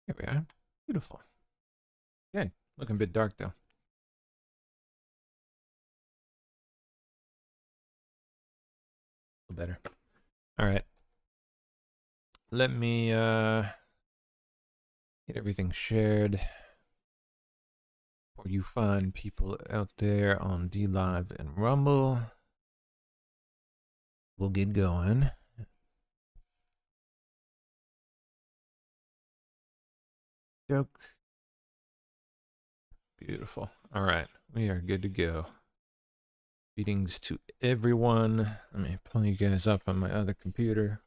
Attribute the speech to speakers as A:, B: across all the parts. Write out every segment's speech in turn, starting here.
A: Here we are. Beautiful. Okay, looking a bit dark though. A little better. All right. Let me get everything shared for you fine people out there on DLive and Rumble. We'll get going. Joke. Beautiful. All right, we are good to go. Greetings to everyone. Let me pull you guys up on my other computer.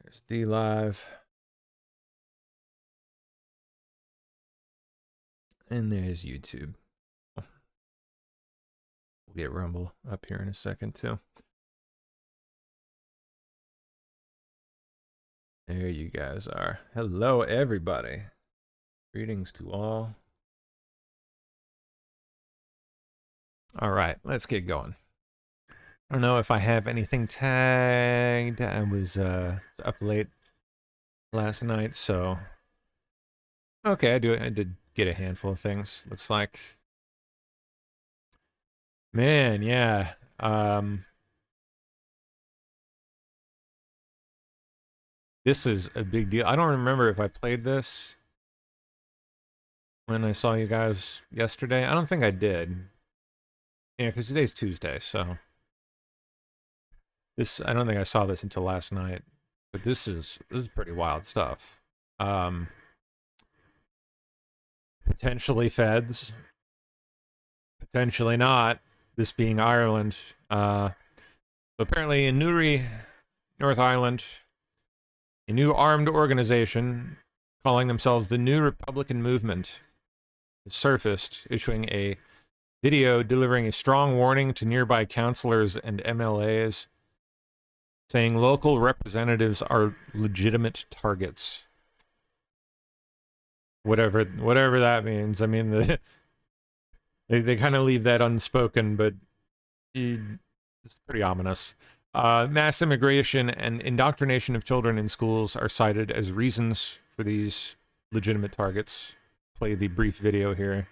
A: There's DLive. And there's YouTube. We'll get Rumble up here in a second too. There you guys are. Hello, everybody. Greetings to all. All right, let's get going. I don't know if I have anything tagged. I was up late last night, so okay, I did get a handful of things. Looks like, man, yeah. This is a big deal. I don't remember if I played this when I saw you guys yesterday. I don't think I did. Yeah, because today's Tuesday, so I don't think I saw this until last night. But this is pretty wild stuff. Potentially feds, potentially not. This being Ireland. Apparently in Newry, North Ireland, a new armed organization calling themselves the New Republican Movement has surfaced, issuing a video delivering a strong warning to nearby councillors and MLAs, saying local representatives are legitimate targets. Whatever that means. I mean, they kind of leave that unspoken, but it's pretty ominous. Mass immigration and indoctrination of children in schools are cited as reasons for these legitimate targets. Play the brief video here.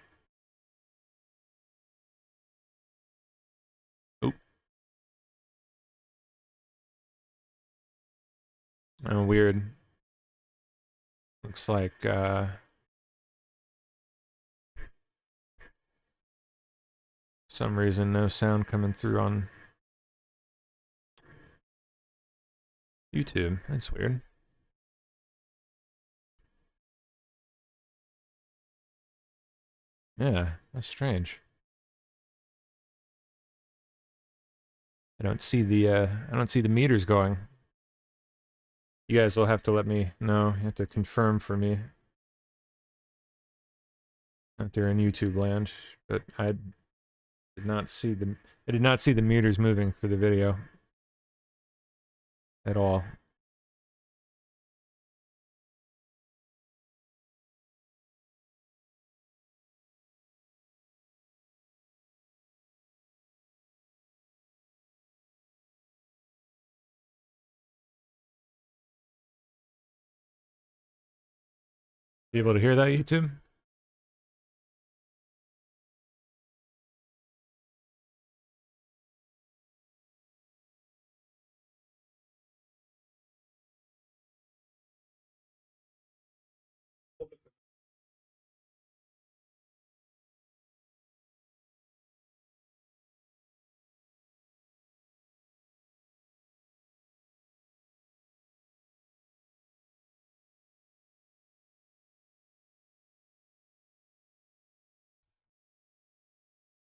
A: Oop. Oh, weird. Looks like, some reason no sound coming through on YouTube. That's weird. Yeah, that's strange. I don't see the meters going. You guys will have to let me know. You have to confirm for me out there in YouTube land. But I did not see the meters moving for the video at all. You able to hear that, YouTube?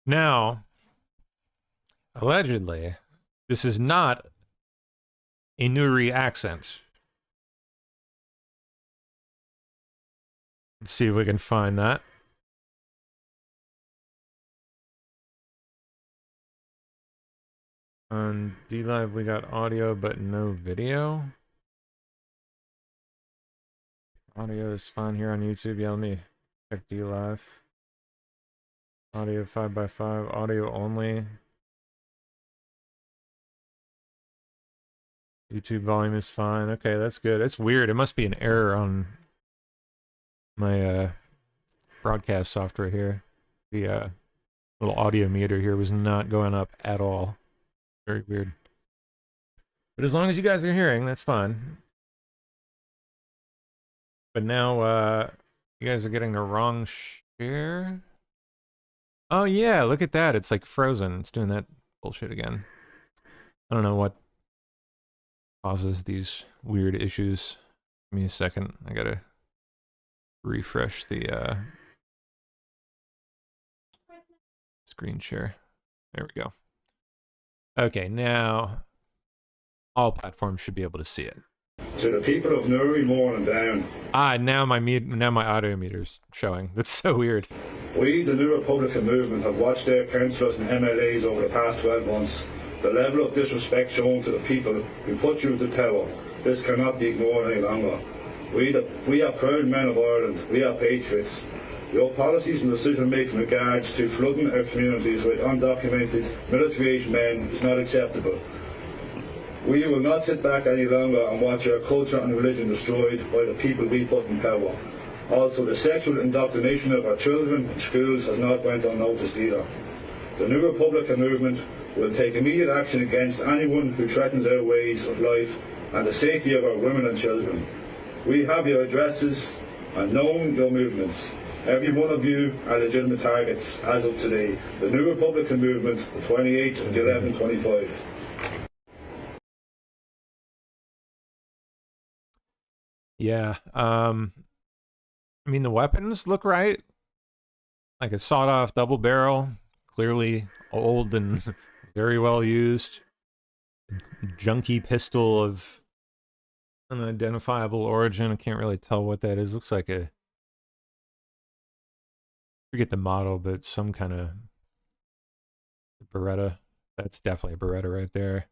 A: Now, allegedly, this is not a Nuri accent. Let's see if we can find that. On DLive, we got audio but no video. Audio is fine here on YouTube. Yeah, let me check DLive. Audio 5x5, audio only. YouTube volume is fine. Okay, that's good. It's weird. It must be an error on my broadcast software here. The little audio meter here was not going up at all. Very weird. But as long as you guys are hearing, that's fine. But now you guys are getting the wrong share. Oh yeah, look at that. It's like frozen. It's doing that bullshit again. I don't know what causes these weird issues. Give me a second. I gotta refresh the screen share. There we go. Okay, now all platforms should be able to see it.
B: To the people of Newry, Mourne and Down.
A: Now my audio meter's showing. That's so weird.
B: We, the New Republican Movement, have watched their councillors and MLAs over the past 12 months. The level of disrespect shown to the people who put you into power, this cannot be ignored any longer. We are proud men of Ireland. We are patriots. Your policies and decision-making in regards to flooding our communities with undocumented military-aged men is not acceptable. We will not sit back any longer and watch our culture and religion destroyed by the people we put in power. Also, the sexual indoctrination of our children in schools has not went unnoticed either. The New Republican Movement will take immediate action against anyone who threatens our ways of life and the safety of our women and children. We have your addresses and known your movements. Every one of you are legitimate targets as of today. The New Republican Movement, the 28th of 11/25.
A: Yeah, I mean, the weapons look right. Like a sawed-off double barrel, clearly old and very well used. Junky pistol of unidentifiable origin. I can't really tell what that is. Looks like a... forget the model, but some kind of Beretta. That's definitely a Beretta right there.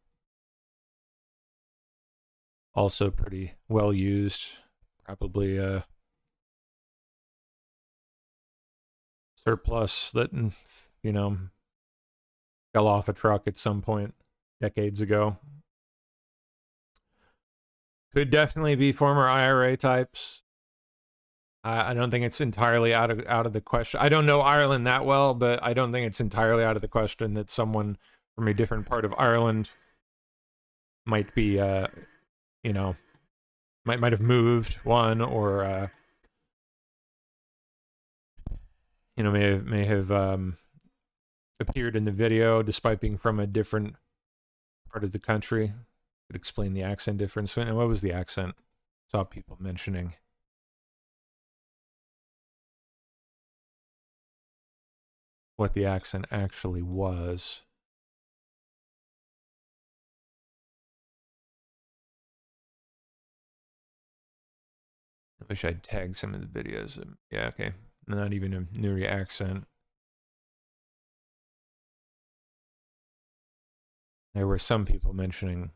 A: Also pretty well used. Probably surplus that, you know, fell off a truck at some point decades ago. Could definitely be former IRA types. I don't think it's entirely out of the question. I don't know Ireland that well, but I don't think it's entirely out of the question that someone from a different part of Ireland might be, you know, might have moved one, or you know, may have appeared in the video despite being from a different part of the country. Could explain the accent difference. And what was the accent? Saw people mentioning. What the accent actually was. I wish I'd tagged some of the videos. Yeah, okay. Not even a Newry accent. There were some people mentioning,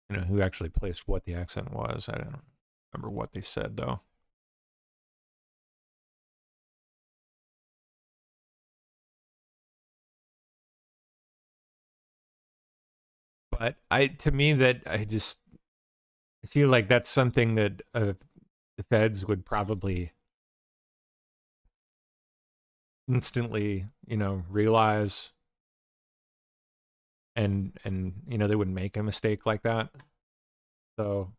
A: you know, who actually placed what the accent was. I don't remember what they said, though. But to me, that I feel like that's something that the feds would probably instantly, you know, realize, and you know, they wouldn't make a mistake like that. So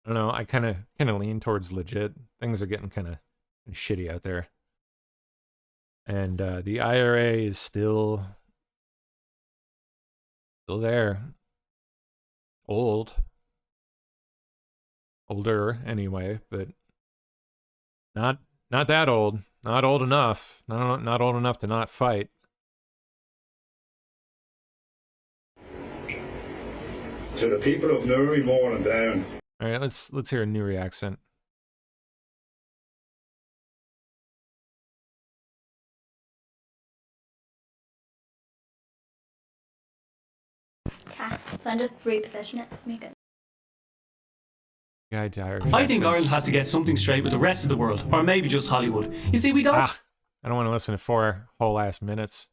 A: I don't know. I kind of lean towards legit. Things are getting kind of shitty out there, and the IRA is still there. Older anyway, but not that old. Not old enough. Not old enough to not fight.
B: To the people of Newry, Mourne and Down.
A: All right, let's hear a Newry accent.
C: Cat. So I'm just reposition it to make it.
A: Guy tired.
D: I think Ireland has to get something straight with the rest of the world, or maybe just Hollywood. You see, we don't.
A: I don't want to listen to 4 whole ass minutes.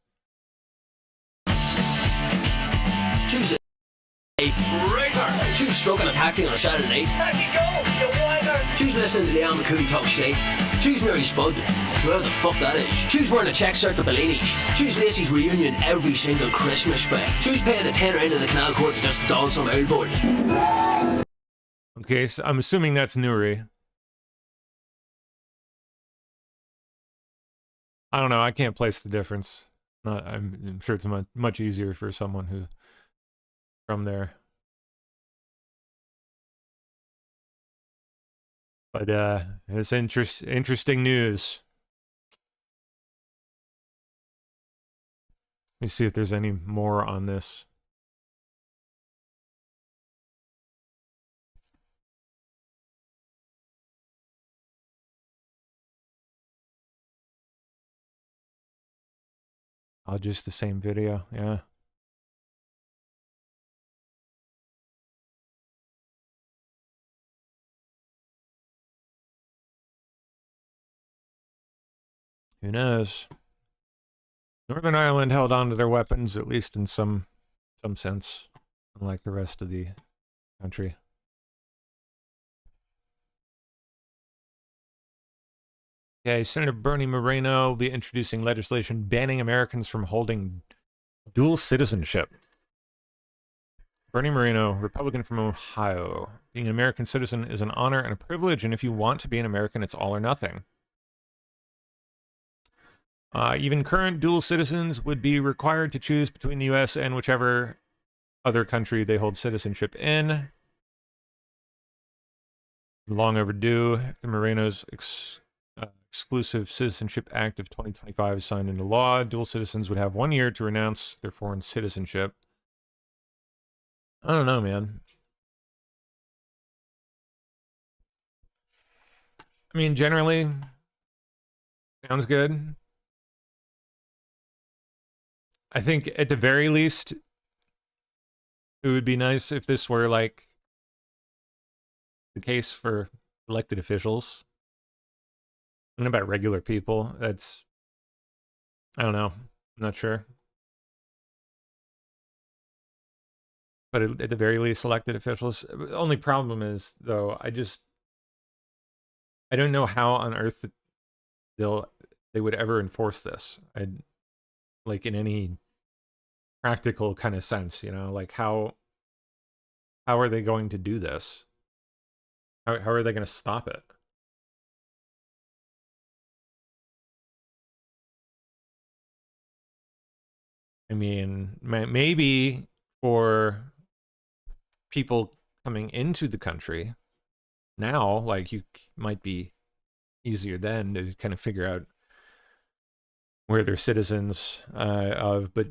E: Razor! Choose stuck in a taxi on a Saturday night. Taxi Joe, you whiner! Choose listening to the Al McCool talk state. Choose Nearly Spud, whoever the fuck that is. Choose wearing a check shirt to Bellini's. Choose Lacey's reunion every single Christmas back. Choose paying a tenner into the canal court to just don some old.
A: Okay, so I'm assuming that's Nuri. I don't know. I can't place the difference. I'm sure it's much easier for someone who from there. But it's interesting news. Let me see if there's any more on this. Oh, just the same video, yeah. Who knows? Northern Ireland held on to their weapons, at least in some sense, unlike the rest of the country. Okay, Senator Bernie Moreno will be introducing legislation banning Americans from holding dual citizenship. Bernie Moreno, Republican from Ohio. Being an American citizen is an honor and a privilege, and if you want to be an American, it's all or nothing. Even current dual citizens would be required to choose between the U.S. and whichever other country they hold citizenship in. Long overdue. The Moreno's Exclusive Citizenship Act of 2025 is signed into law. Dual citizens would have 1 year to renounce their foreign citizenship. I don't know, man. I mean, generally, sounds good. I think at the very least, it would be nice if this were like the case for elected officials. And about regular people, that's, I don't know, I'm not sure. But at the very least, elected officials. The only problem is, though, I don't know how on earth they would ever enforce this. Like in any practical kind of sense, you know, like how are they going to do this? How are they going to stop it? I mean, maybe for people coming into the country now, like, you might be easier then to kind of figure out where they're citizens of, but,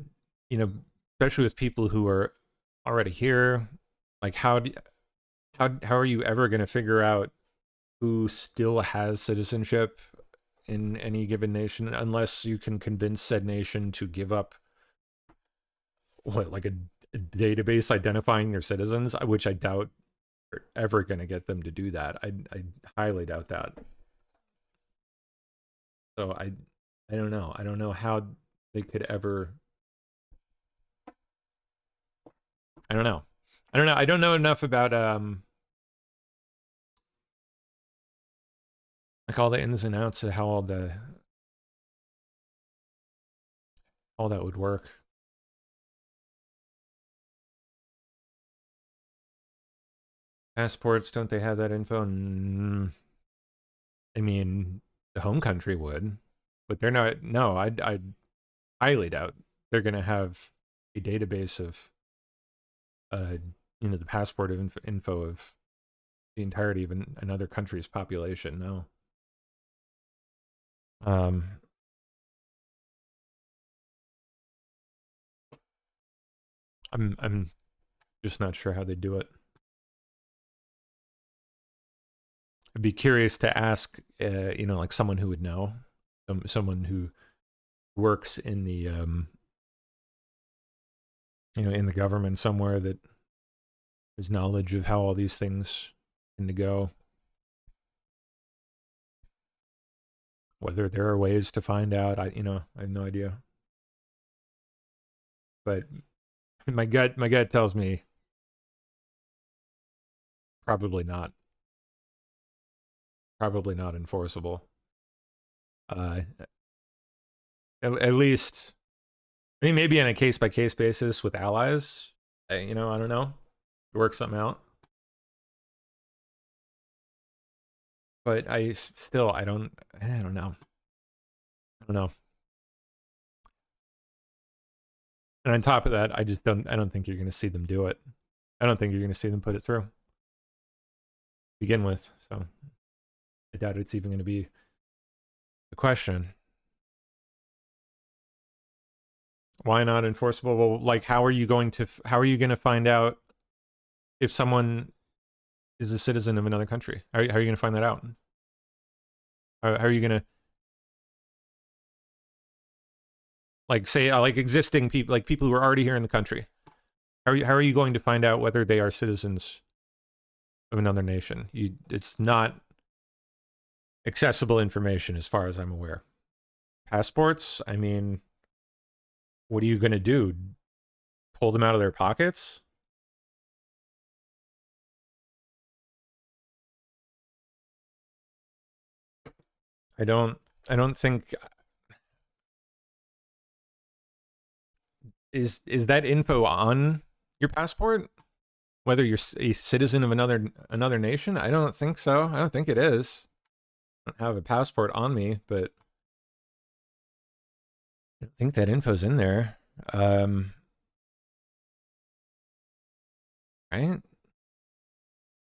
A: you know, especially with people who are already here, like, how are you ever going to figure out who still has citizenship in any given nation unless you can convince said nation to give up what, like a database identifying their citizens, which I doubt are ever going to get them to do that. I highly doubt that. So I don't know. I don't know how they could ever. I don't know. I don't know enough about like all the ins and outs of how all that would work. Passports, don't they have that info? I mean, the home country would, but they're not. No, I highly doubt they're going to have a database of, you know, the passport of info of the entirety of another country's population. No. I'm just not sure how they do it. I'd be curious to ask, you know, like someone who would know, someone who works in the, you know, in the government somewhere that has knowledge of how all these things tend to go. Whether there are ways to find out, I have no idea. But my gut tells me probably not. Probably not enforceable. At least, I mean, maybe on a case-by-case basis with allies. You know, I don't know. Work something out. But I don't know. I don't know. And on top of that, I don't think you're going to see them do it. I don't think you're going to see them put it through. Begin with, so I doubt it's even going to be a question. Why not enforceable? Well, like, how are you going to find out if someone is a citizen of another country? How are you going to find that out? How are you going to, like, say, like existing people, like people who are already here in the country? How are you going to find out whether they are citizens of another nation? It's not accessible information as far as I'm aware. Passports, I mean, what are you going to do? Pull them out of their pockets? I don't think, is that info on your passport? Whether you're a citizen of another nation? I don't think so. I don't think it is. I don't have a passport on me, but I don't think that info's in there. Right?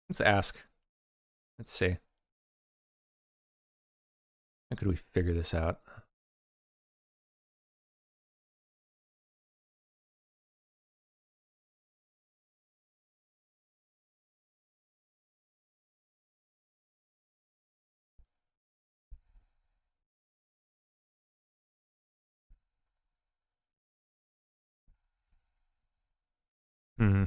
A: Let's ask. Let's see. How could we figure this out? Hmm.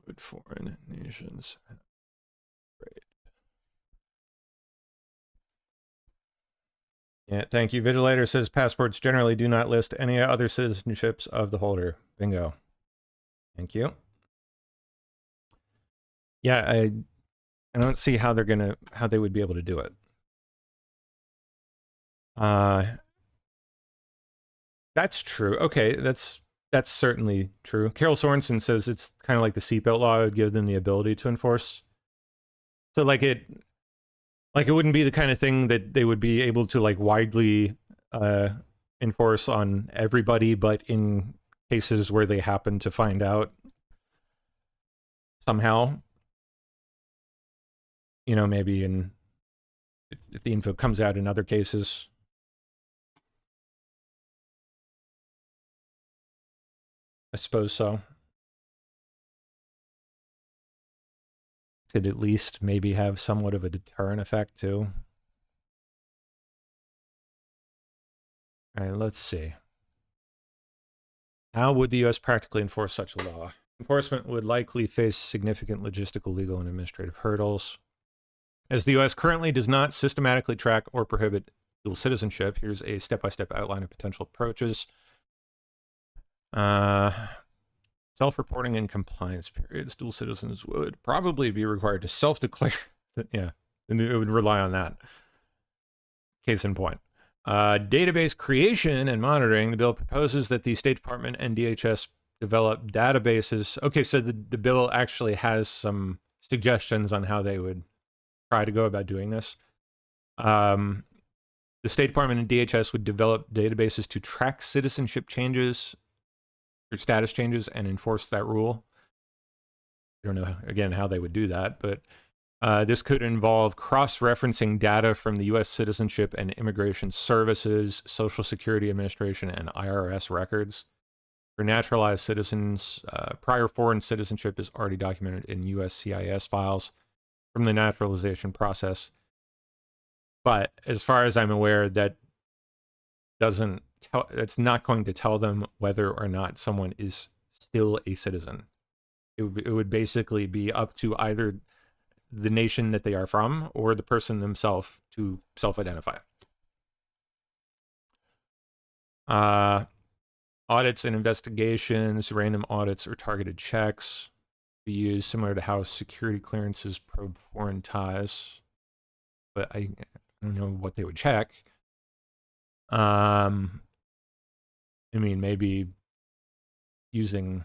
A: Would foreign nations right? Yeah, thank you. Vigilator says passports generally do not list any other citizenships of the holder. Bingo. Thank you. Yeah, I don't see how they would be able to do it. That's true. Okay, that's certainly true. Carol Sorensen says it's kind of like the seatbelt law would give them the ability to enforce. So like it wouldn't be the kind of thing that they would be able to like widely enforce on everybody, but in cases where they happen to find out somehow, you know, maybe if the info comes out in other cases. I suppose so. Could at least maybe have somewhat of a deterrent effect too. All right, let's see. How would the U.S. practically enforce such a law? Enforcement would likely face significant logistical, legal, and administrative hurdles. As the U.S. currently does not systematically track or prohibit dual citizenship, here's a step-by-step outline of potential approaches. Self-reporting and compliance periods. Dual citizens would probably be required to self-declare. Yeah, it would rely on that. Case in point. Database creation and monitoring. The bill proposes that the State Department and DHS develop databases. Okay, so the bill actually has some suggestions on how they would try to go about doing this. The State Department and DHS would develop databases to track citizenship changes or status changes and enforce that rule. I don't know, again, how they would do that, but this could involve cross-referencing data from the U.S. Citizenship and Immigration Services, Social Security Administration, and IRS records. For naturalized citizens, prior foreign citizenship is already documented in USCIS files from the naturalization process. But as far as I'm aware, that it's not going to tell them whether or not someone is still a citizen. It would basically be up to either the nation that they are from or the person themselves to self-identify. Audits and investigations, random audits or targeted checks be used similar to how security clearances probe foreign ties. But I don't know what they would check. I mean, maybe using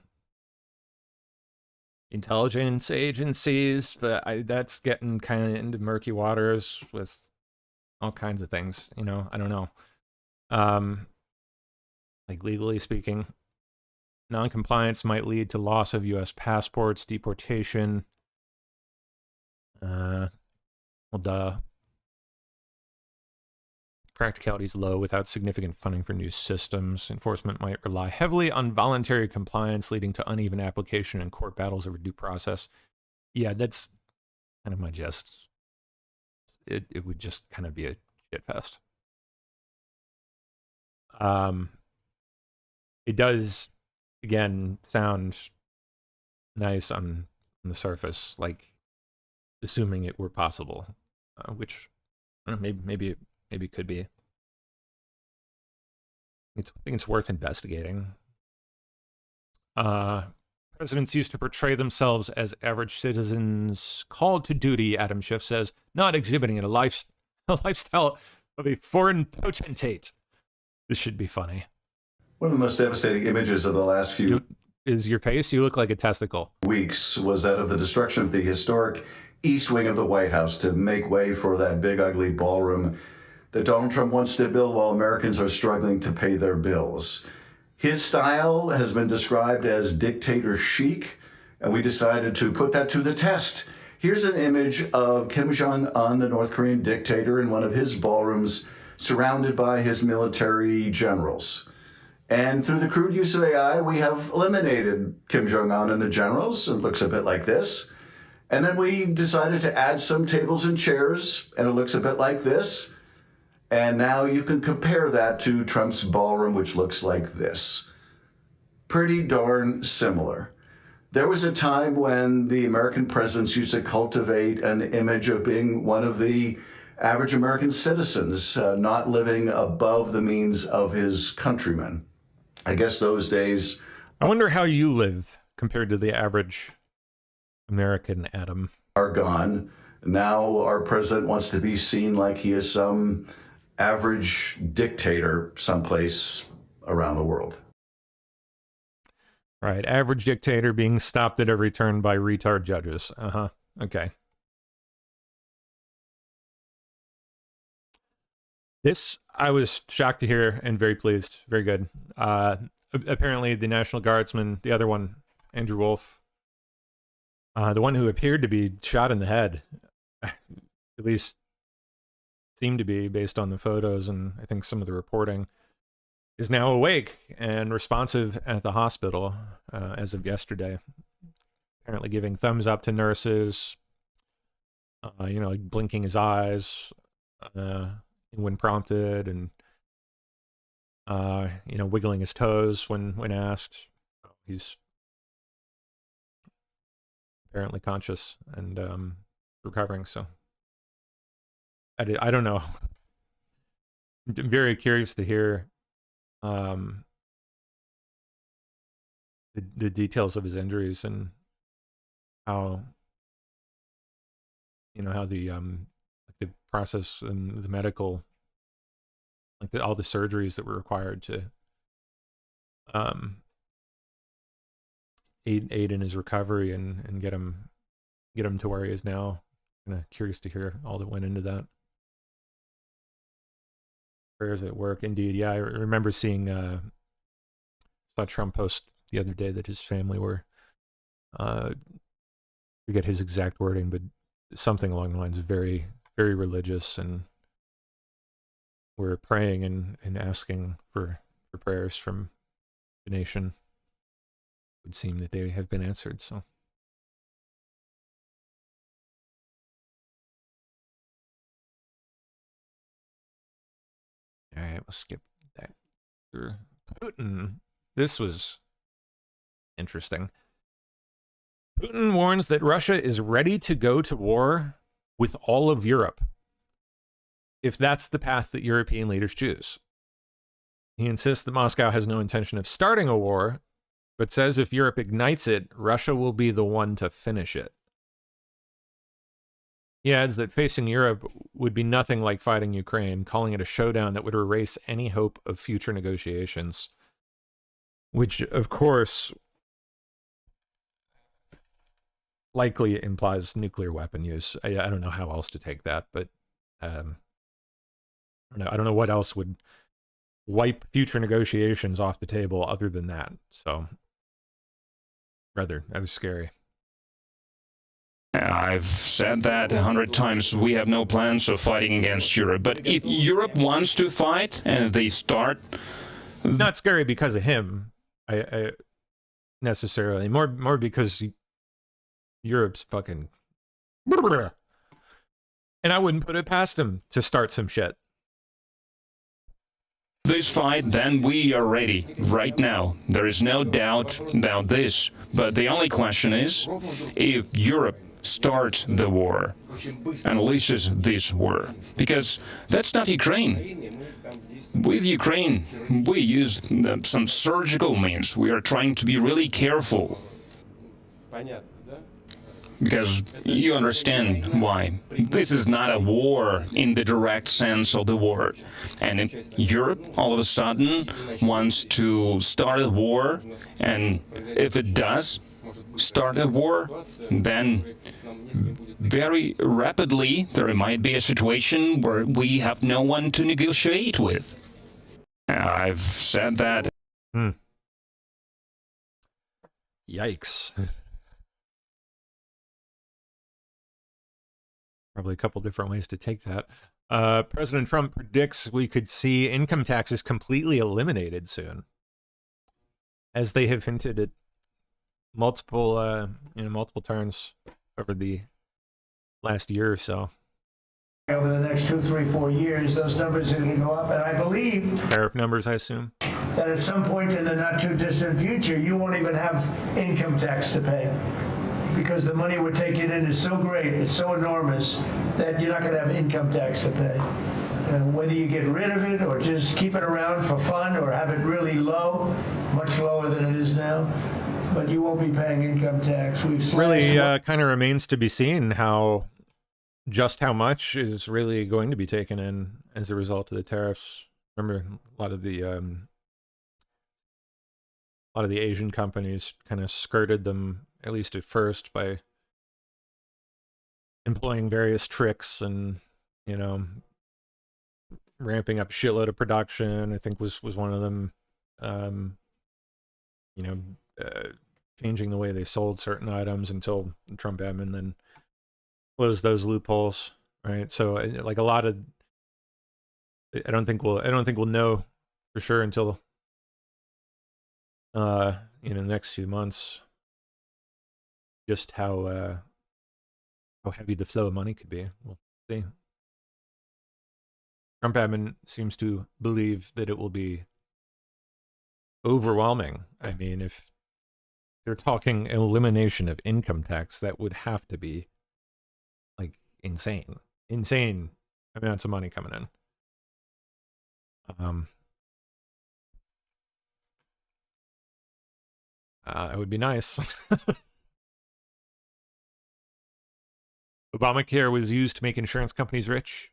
A: intelligence agencies, but that's getting kind of into murky waters with all kinds of things, you know, I don't know. Like legally speaking, non-compliance might lead to loss of U.S. passports, deportation. Well, duh. Practicality is low without significant funding for new systems. Enforcement might rely heavily on voluntary compliance, leading to uneven application and court battles over due process. Yeah, that's kind of my gist. It would just kind of be a shitfest. It does, again, sound nice on the surface, like assuming it were possible, which I don't know, maybe it could be. I think it's worth investigating. Presidents used to portray themselves as average citizens called to duty, Adam Schiff says, not exhibiting a lifestyle of a foreign potentate. This should be funny.
F: One of the most devastating images of the last few
A: is your face. You look like a testicle.
F: Weeks was that of the destruction of the historic East Wing of the White House to make way for that big, ugly ballroom that Donald Trump wants to build while Americans are struggling to pay their bills. His style has been described as dictator chic, and we decided to put that to the test. Here's an image of Kim Jong-un, the North Korean dictator, in one of his ballrooms, surrounded by his military generals. And through the crude use of AI, we have eliminated Kim Jong-un and the generals. It looks a bit like this. And then we decided to add some tables and chairs, and it looks a bit like this. And now you can compare that to Trump's ballroom, which looks like this. Pretty darn similar. There was a time when the American presidents used to cultivate an image of being one of the average American citizens, not living above the means of his countrymen. I guess those days...
A: I wonder how you live compared to the average American, Adam.
F: ...are gone. Now our president wants to be seen like he is some average dictator someplace around the world.
A: Right, average dictator being stopped at every turn by retard judges. Okay. This, I was shocked to hear and very pleased. Very good. Apparently the National Guardsman, the other one, Andrew Wolf, the one who appeared to be shot in the head, at least seemed to be based on the photos and I think some of the reporting, is now awake and responsive at the hospital as of yesterday. Apparently giving thumbs up to nurses, you know, like blinking his eyes when prompted, and you know, wiggling his toes when asked. He's apparently conscious and recovering, so I don't know. I'm very curious to hear the details of his injuries and how, you know, how the process and the medical, like all the surgeries that were required to aid in his recovery and get him to where he is now. Kind of curious to hear all that went into that. Prayers at work, indeed. Yeah, I remember seeing saw Trump post the other day that his family were, forget his exact wording, but something along the lines of very, very religious, and we're praying and asking for prayers from the nation. It would seem that they have been answered, so. All right, we'll skip that. Putin. This was interesting. Putin warns that Russia is ready to go to war with all of Europe. if that's the path that European leaders choose. He insists that Moscow has no intention of starting a war, but says if Europe ignites it, Russia will be the one to finish it. He adds that facing Europe would be nothing like fighting Ukraine, calling it a showdown that would erase any hope of future negotiations. Which, of course, likely implies nuclear weapon use. I don't know how else to take that, but I don't know what else would wipe future negotiations off the table other than that. So, rather scary.
G: I've said that 100 times. We have no plans of fighting against Europe. But if Europe wants to fight and they start...
A: Not scary because of him, I necessarily. More because Europe's fucking... And I wouldn't put it past him to start some shit.
G: This fight, then we are ready right now. There is no doubt about this. But the only question is, if Europe starts the war, unleashes this war, because that's not Ukraine. With Ukraine, we use some surgical means. We are trying to be really careful. Because you understand why. This is not a war in the direct sense of the word. And if Europe all of a sudden wants to start a war, and if it does start a war, then very rapidly there might be a situation where we have no one to negotiate with. I've said that.
A: Yikes. Probably a couple different ways to take that. President Trump predicts we could see income taxes completely eliminated soon, as they have hinted at multiple turns over the last year or so.
H: Over the next 2, 3, 4 years, those numbers are going to go up, and I believe
A: Tariff numbers, I assume.
H: that at some point in the not too distant future, you won't even have income tax to pay, because the money we're taking in is so great, it's so enormous, that you're not going to have income tax to pay. And whether you get rid of it or just keep it around for fun or have it really low, much lower than it is now, but you won't be paying income tax. We've
A: really kind of remains to be seen how much is really going to be taken in as a result of the tariffs. Remember, a lot of the Asian companies kind of skirted them, at least at first, by employing various tricks and, ramping up a shitload of production. I think was one of them. Changing the way they sold certain items until the Trump admin then closed those loopholes, right? So, like, a lot of, I don't think we'll know for sure until the next few months just how heavy the flow of money could be. We'll see. Trump admin seems to believe that it will be overwhelming. I mean, if they're talking elimination of income tax, that would have to be like insane amounts of money coming in. It would be nice. Obamacare was used to make insurance companies rich.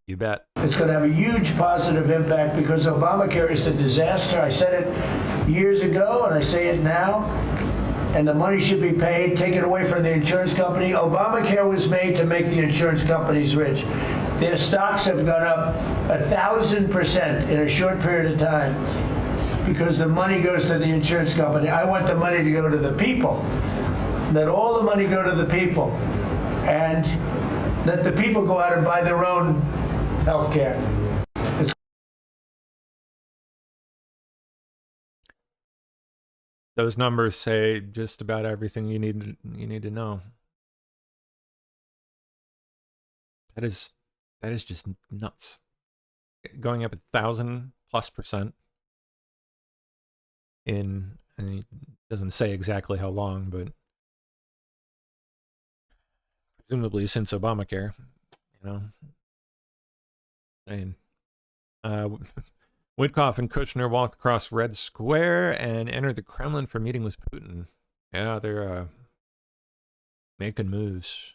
A: You bet.
H: It's going to have a huge positive impact because Obamacare is a disaster. I said it years ago and I say it now. And the money should be paid, taken away from the insurance company. Obamacare was made to make the insurance companies rich. Their stocks have gone up 1,000% in a short period of time because the money goes to the insurance company. I want the money to go to the people. Let all the money go to the people. And let the people go out and buy their own health care.
A: Those numbers say just about everything you need to know. That is just nuts. Going up 1,000+% in, and it doesn't say exactly how long, but presumably since Obamacare, And Witkoff and Kushner walked across Red Square and entered the Kremlin for a meeting with Putin. Yeah, they're making moves.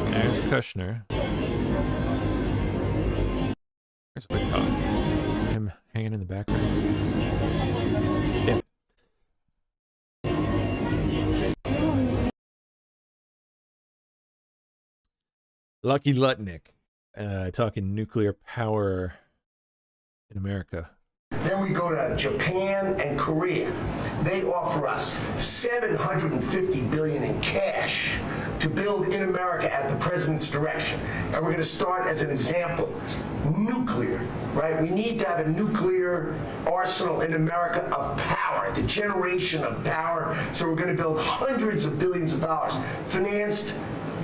A: There's Kushner. There's Witkoff. Him hanging in the background. Yeah. Lucky Lutnick, talking nuclear power in America.
I: Then we go to Japan and Korea. They offer us $750 billion in cash to build in America at the president's direction. And we're going to start as an example, nuclear, right? We need to have a nuclear arsenal in America of power, the generation of power. So we're going to build hundreds of billions of dollars financed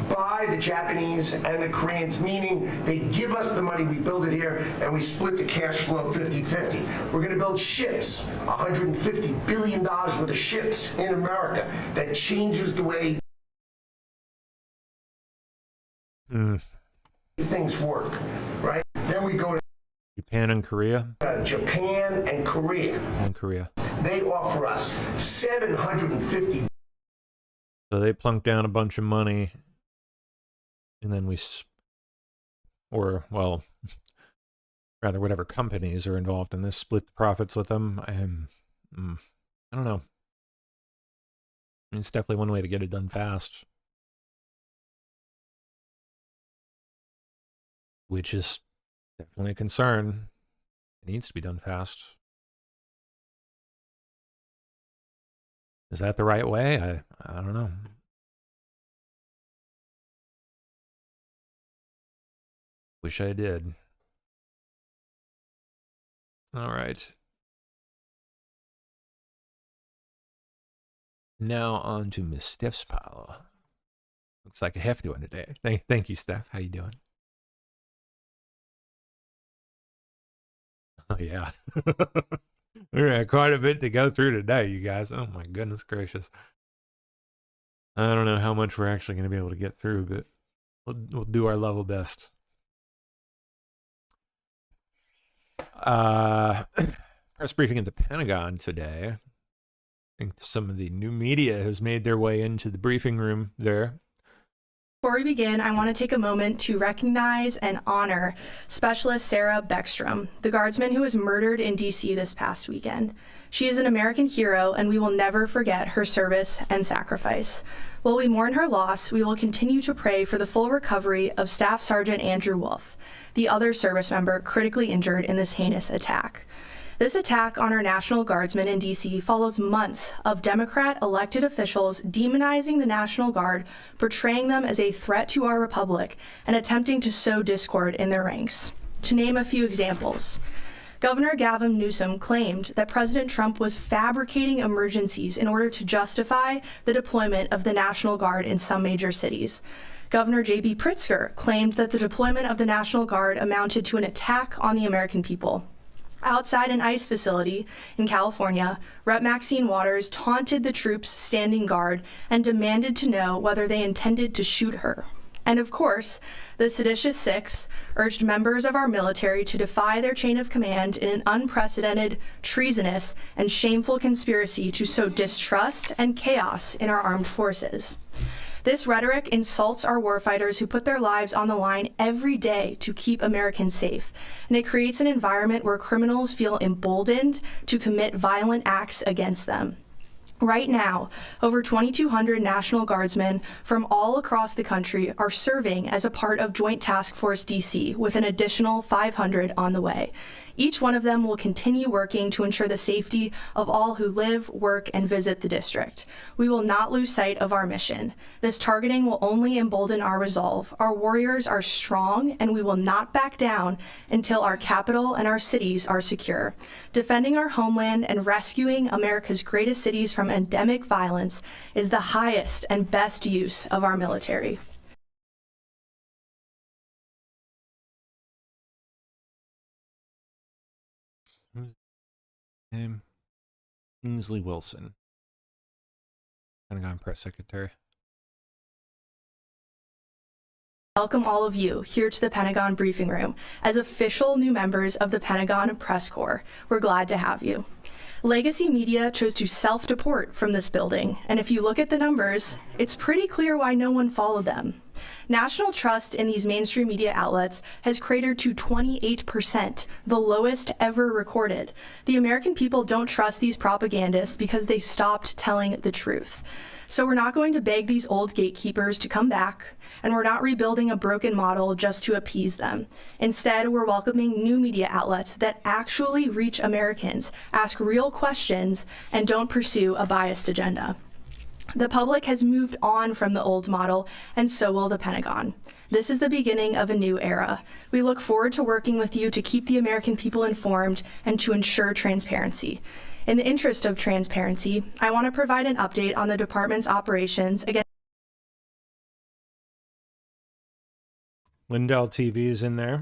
I: by the Japanese and the Koreans, meaning they give us the money, we build it here, and we split the cash flow 50-50. We're going to build ships, $150 billion worth of ships in America. That changes the way things work, right? Then we go to
A: Japan and Korea.
I: Japan and Korea.
A: And Korea.
I: They offer us $750.
A: So they plunk down a bunch of money, and then rather whatever companies are involved in this, split the profits with them. I don't know. I mean, it's definitely one way to get it done fast. Which is definitely a concern. It needs to be done fast. Is that the right way? I don't know. Wish I did. All right. Now on to Miss Steph's pile. Looks like a hefty one today. Thank you, Steph. How you doing? Oh, yeah. We had quite a bit to go through today, you guys. Oh, my goodness gracious. I don't know how much we're actually going to be able to get through, but we'll do our level best. Press briefing at the Pentagon today. I think some of the new media has made their way into the briefing room there.
J: Before we begin, I want to take a moment to recognize and honor Specialist Sarah Beckstrom, the guardsman who was murdered in D.C. this past weekend. She is an American hero, and we will never forget her service and sacrifice. While we mourn her loss, we will continue to pray for the full recovery of Staff Sergeant Andrew Wolf, the other service member critically injured in this heinous attack. This attack on our National Guardsmen in D.C. follows months of Democrat elected officials demonizing the National Guard, portraying them as a threat to our republic, and attempting to sow discord in their ranks. To name a few examples, Governor Gavin Newsom claimed that President Trump was fabricating emergencies in order to justify the deployment of the National Guard in some major cities. Governor J.B. Pritzker claimed that the deployment of the National Guard amounted to an attack on the American people. Outside an ICE facility in California, Rep. Maxine Waters taunted the troops standing guard and demanded to know whether they intended to shoot her. And of course, the seditious six urged members of our military to defy their chain of command in an unprecedented, treasonous, and shameful conspiracy to sow distrust and chaos in our armed forces. This rhetoric insults our warfighters who put their lives on the line every day to keep Americans safe, and it creates an environment where criminals feel emboldened to commit violent acts against them. Right now, over 2,200 National Guardsmen from all across the country are serving as a part of Joint Task Force DC, with an additional 500 on the way. Each one of them will continue working to ensure the safety of all who live, work, and visit the district. We will not lose sight of our mission. This targeting will only embolden our resolve. Our warriors are strong, and we will not back down until our capital and our cities are secure. Defending our homeland and rescuing America's greatest cities from endemic violence is the highest and best use of our military.
A: Name. Kingsley Wilson, Pentagon Press Secretary.
J: Welcome all of you here to the Pentagon Briefing Room. As official new members of the Pentagon Press Corps, we're glad to have you. Legacy Media chose to self-deport from this building, and if you look at the numbers, it's pretty clear why no one followed them. National trust in these mainstream media outlets has cratered to 28%, the lowest ever recorded. The American people don't trust these propagandists because they stopped telling the truth. So we're not going to beg these old gatekeepers to come back, and we're not rebuilding a broken model just to appease them. Instead, we're welcoming new media outlets that actually reach Americans, ask real questions, and don't pursue a biased agenda. The public has moved on from the old model, and so will the Pentagon. This is the beginning of a new era. We look forward to working with you to keep the American people informed and to ensure transparency. In the interest of transparency, I want to provide an update on the department's operations against
A: Lindell TV is in there.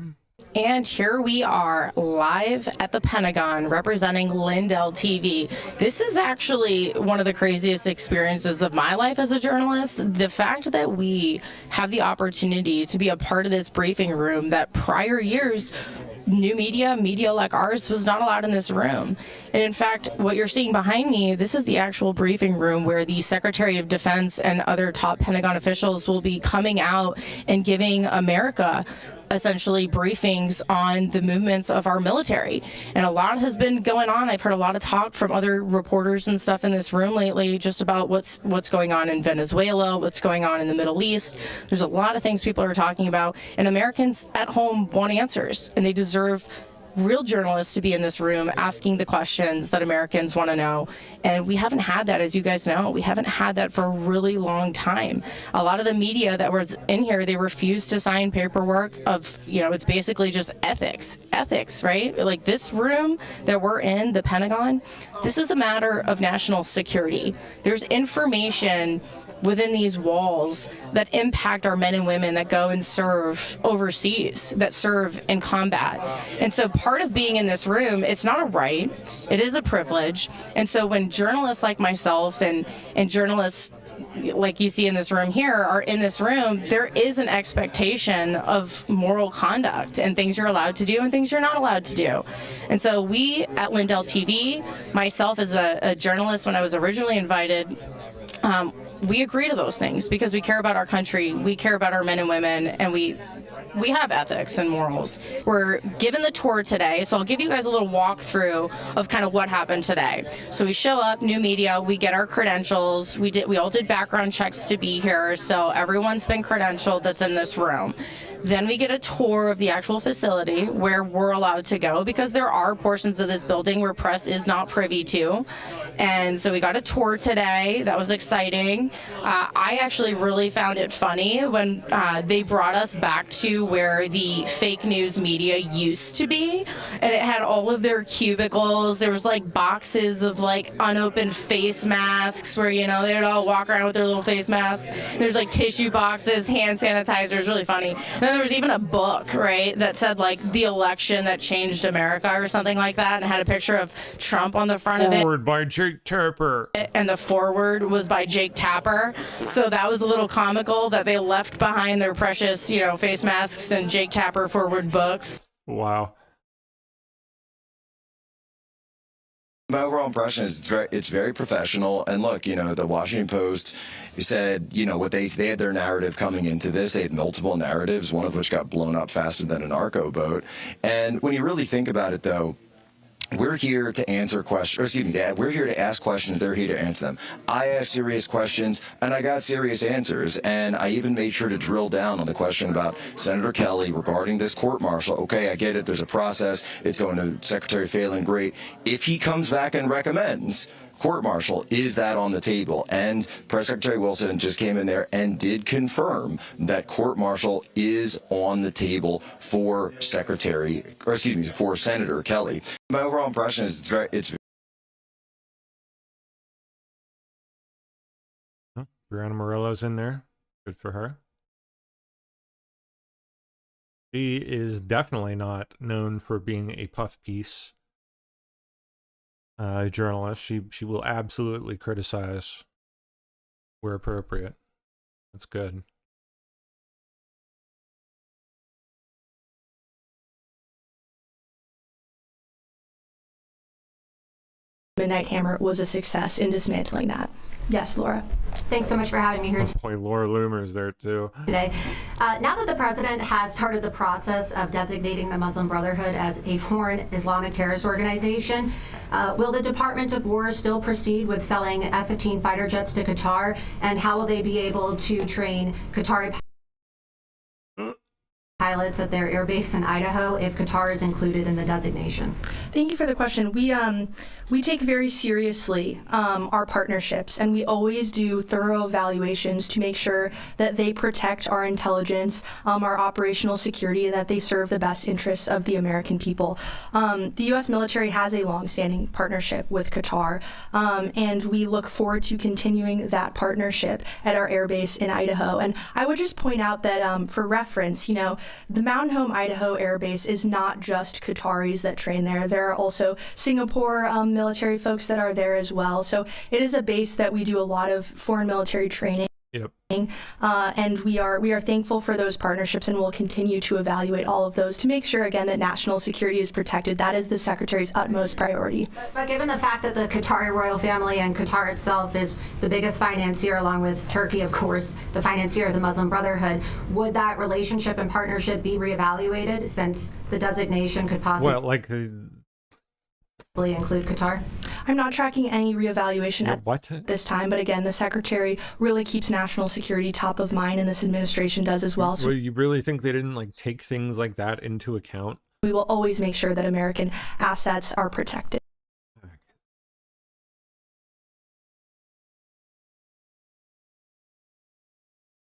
K: And here we are live at the Pentagon representing Lindell TV. This is actually one of the craziest experiences of my life as a journalist. The fact that we have the opportunity to be a part of this briefing room that prior years new media like ours was not allowed in this room. And in fact, what you're seeing behind me, this is the actual briefing room where the Secretary of Defense and other top Pentagon officials will be coming out and giving America essentially briefings on the movements of our military. And a lot has been going on. I've heard a lot of talk from other reporters and stuff in this room lately just about what's going on in Venezuela, what's going on in the Middle East. There's a lot of things people are talking about, and Americans at home want answers, and they deserve real journalists to be in this room asking the questions that Americans want to know. And we haven't had that, as you guys know. We haven't had that for a really long time. A lot of the media that was in here, they refused to sign paperwork of, it's basically just ethics, right? Like this room that we're in, the Pentagon, this is a matter of national security. There's information within these walls that impact our men and women that go and serve overseas, that serve in combat. And so part of being in this room, it's not a right, it is a privilege. And so when journalists like myself and journalists like you see in this room here are in this room, there is an expectation of moral conduct and things you're allowed to do and things you're not allowed to do. And so we at Lindell TV, myself as a journalist when I was originally invited, we agree to those things because we care about our country, we care about our men and women, and we have ethics and morals. We're given the tour today, so I'll give you guys a little walkthrough of kind of what happened today. So we show up, new media, we get our credentials, we all did background checks to be here, so everyone's been credentialed that's in this room. Then we get a tour of the actual facility where we're allowed to go because there are portions of this building where press is not privy to. And so we got a tour today. That was exciting. I actually really found it funny when they brought us back to where the fake news media used to be. And it had all of their cubicles. There was like boxes of like unopened face masks where, they'd all walk around with their little face masks. There's like tissue boxes, hand sanitizers, really funny. And then there was even a book, right, that said like the election that changed America or something like that and had a picture of Trump on the front of it.
A: Forward by Jake Tapper.
K: And the forward was by Jake Tapper. So that was a little comical that they left behind their precious, face masks and Jake Tapper forward books.
A: Wow.
L: My overall impression is it's very professional. And look, the Washington Post said, what they had their narrative coming into this. They had multiple narratives, one of which got blown up faster than a narco boat. And when you really think about it, though, we're here to answer questions, we're here to ask questions, they're here to answer them. I asked serious questions, and I got serious answers, and I even made sure to drill down on the question about Senator Kelly regarding this court-martial. Okay, I get it, there's a process, it's going to Secretary Phelan, great. If he comes back and recommends court-martial, is that on the table? And Press Secretary Wilson just came in there and did confirm that court-martial is on the table for for Senator Kelly. My overall impression is it's
A: Brianna Morello's in there. Good for her. She is definitely not known for being a puff piece. journalist. She will absolutely criticize where appropriate. That's good.
J: Midnight Hammer was a success in dismantling that. Yes, Laura.
M: Thanks so much for having me here
A: Boy, Laura Loomer's there too.
M: today. Now that the president has started the process of designating the Muslim Brotherhood as a foreign Islamic terrorist organization, will the Department of War still proceed with selling F-15 fighter jets to Qatar? And how will they be able to train Qatari pilots at their airbase in Idaho if Qatar is included in the designation?
J: Thank you for the question. We take very seriously our partnerships, and we always do thorough evaluations to make sure that they protect our intelligence, our operational security, and that they serve the best interests of the American people. The U.S. military has a long-standing partnership with Qatar, and we look forward to continuing that partnership at our airbase in Idaho. And I would just point out that for reference, the Mountain Home, Idaho Air Base is not just Qataris that train there. There are also Singapore military folks that are there as well. So it is a base that we do a lot of foreign military training.
A: Yep.
J: And we are thankful for those partnerships, and we'll continue to evaluate all of those to make sure, again, that national security is protected. That is the Secretary's utmost priority.
M: But given the fact that the Qatari royal family and Qatar itself is the biggest financier, along with Turkey, of course, the financier of the Muslim Brotherhood, would that relationship and partnership be reevaluated since the designation could possibly include Qatar?
J: I'm not tracking any reevaluation at this time, but again, the Secretary really keeps national security top of mind, and this administration does as well. So
A: Well, you really think they didn't take things like that into account?
J: we will always make sure that American assets are protected.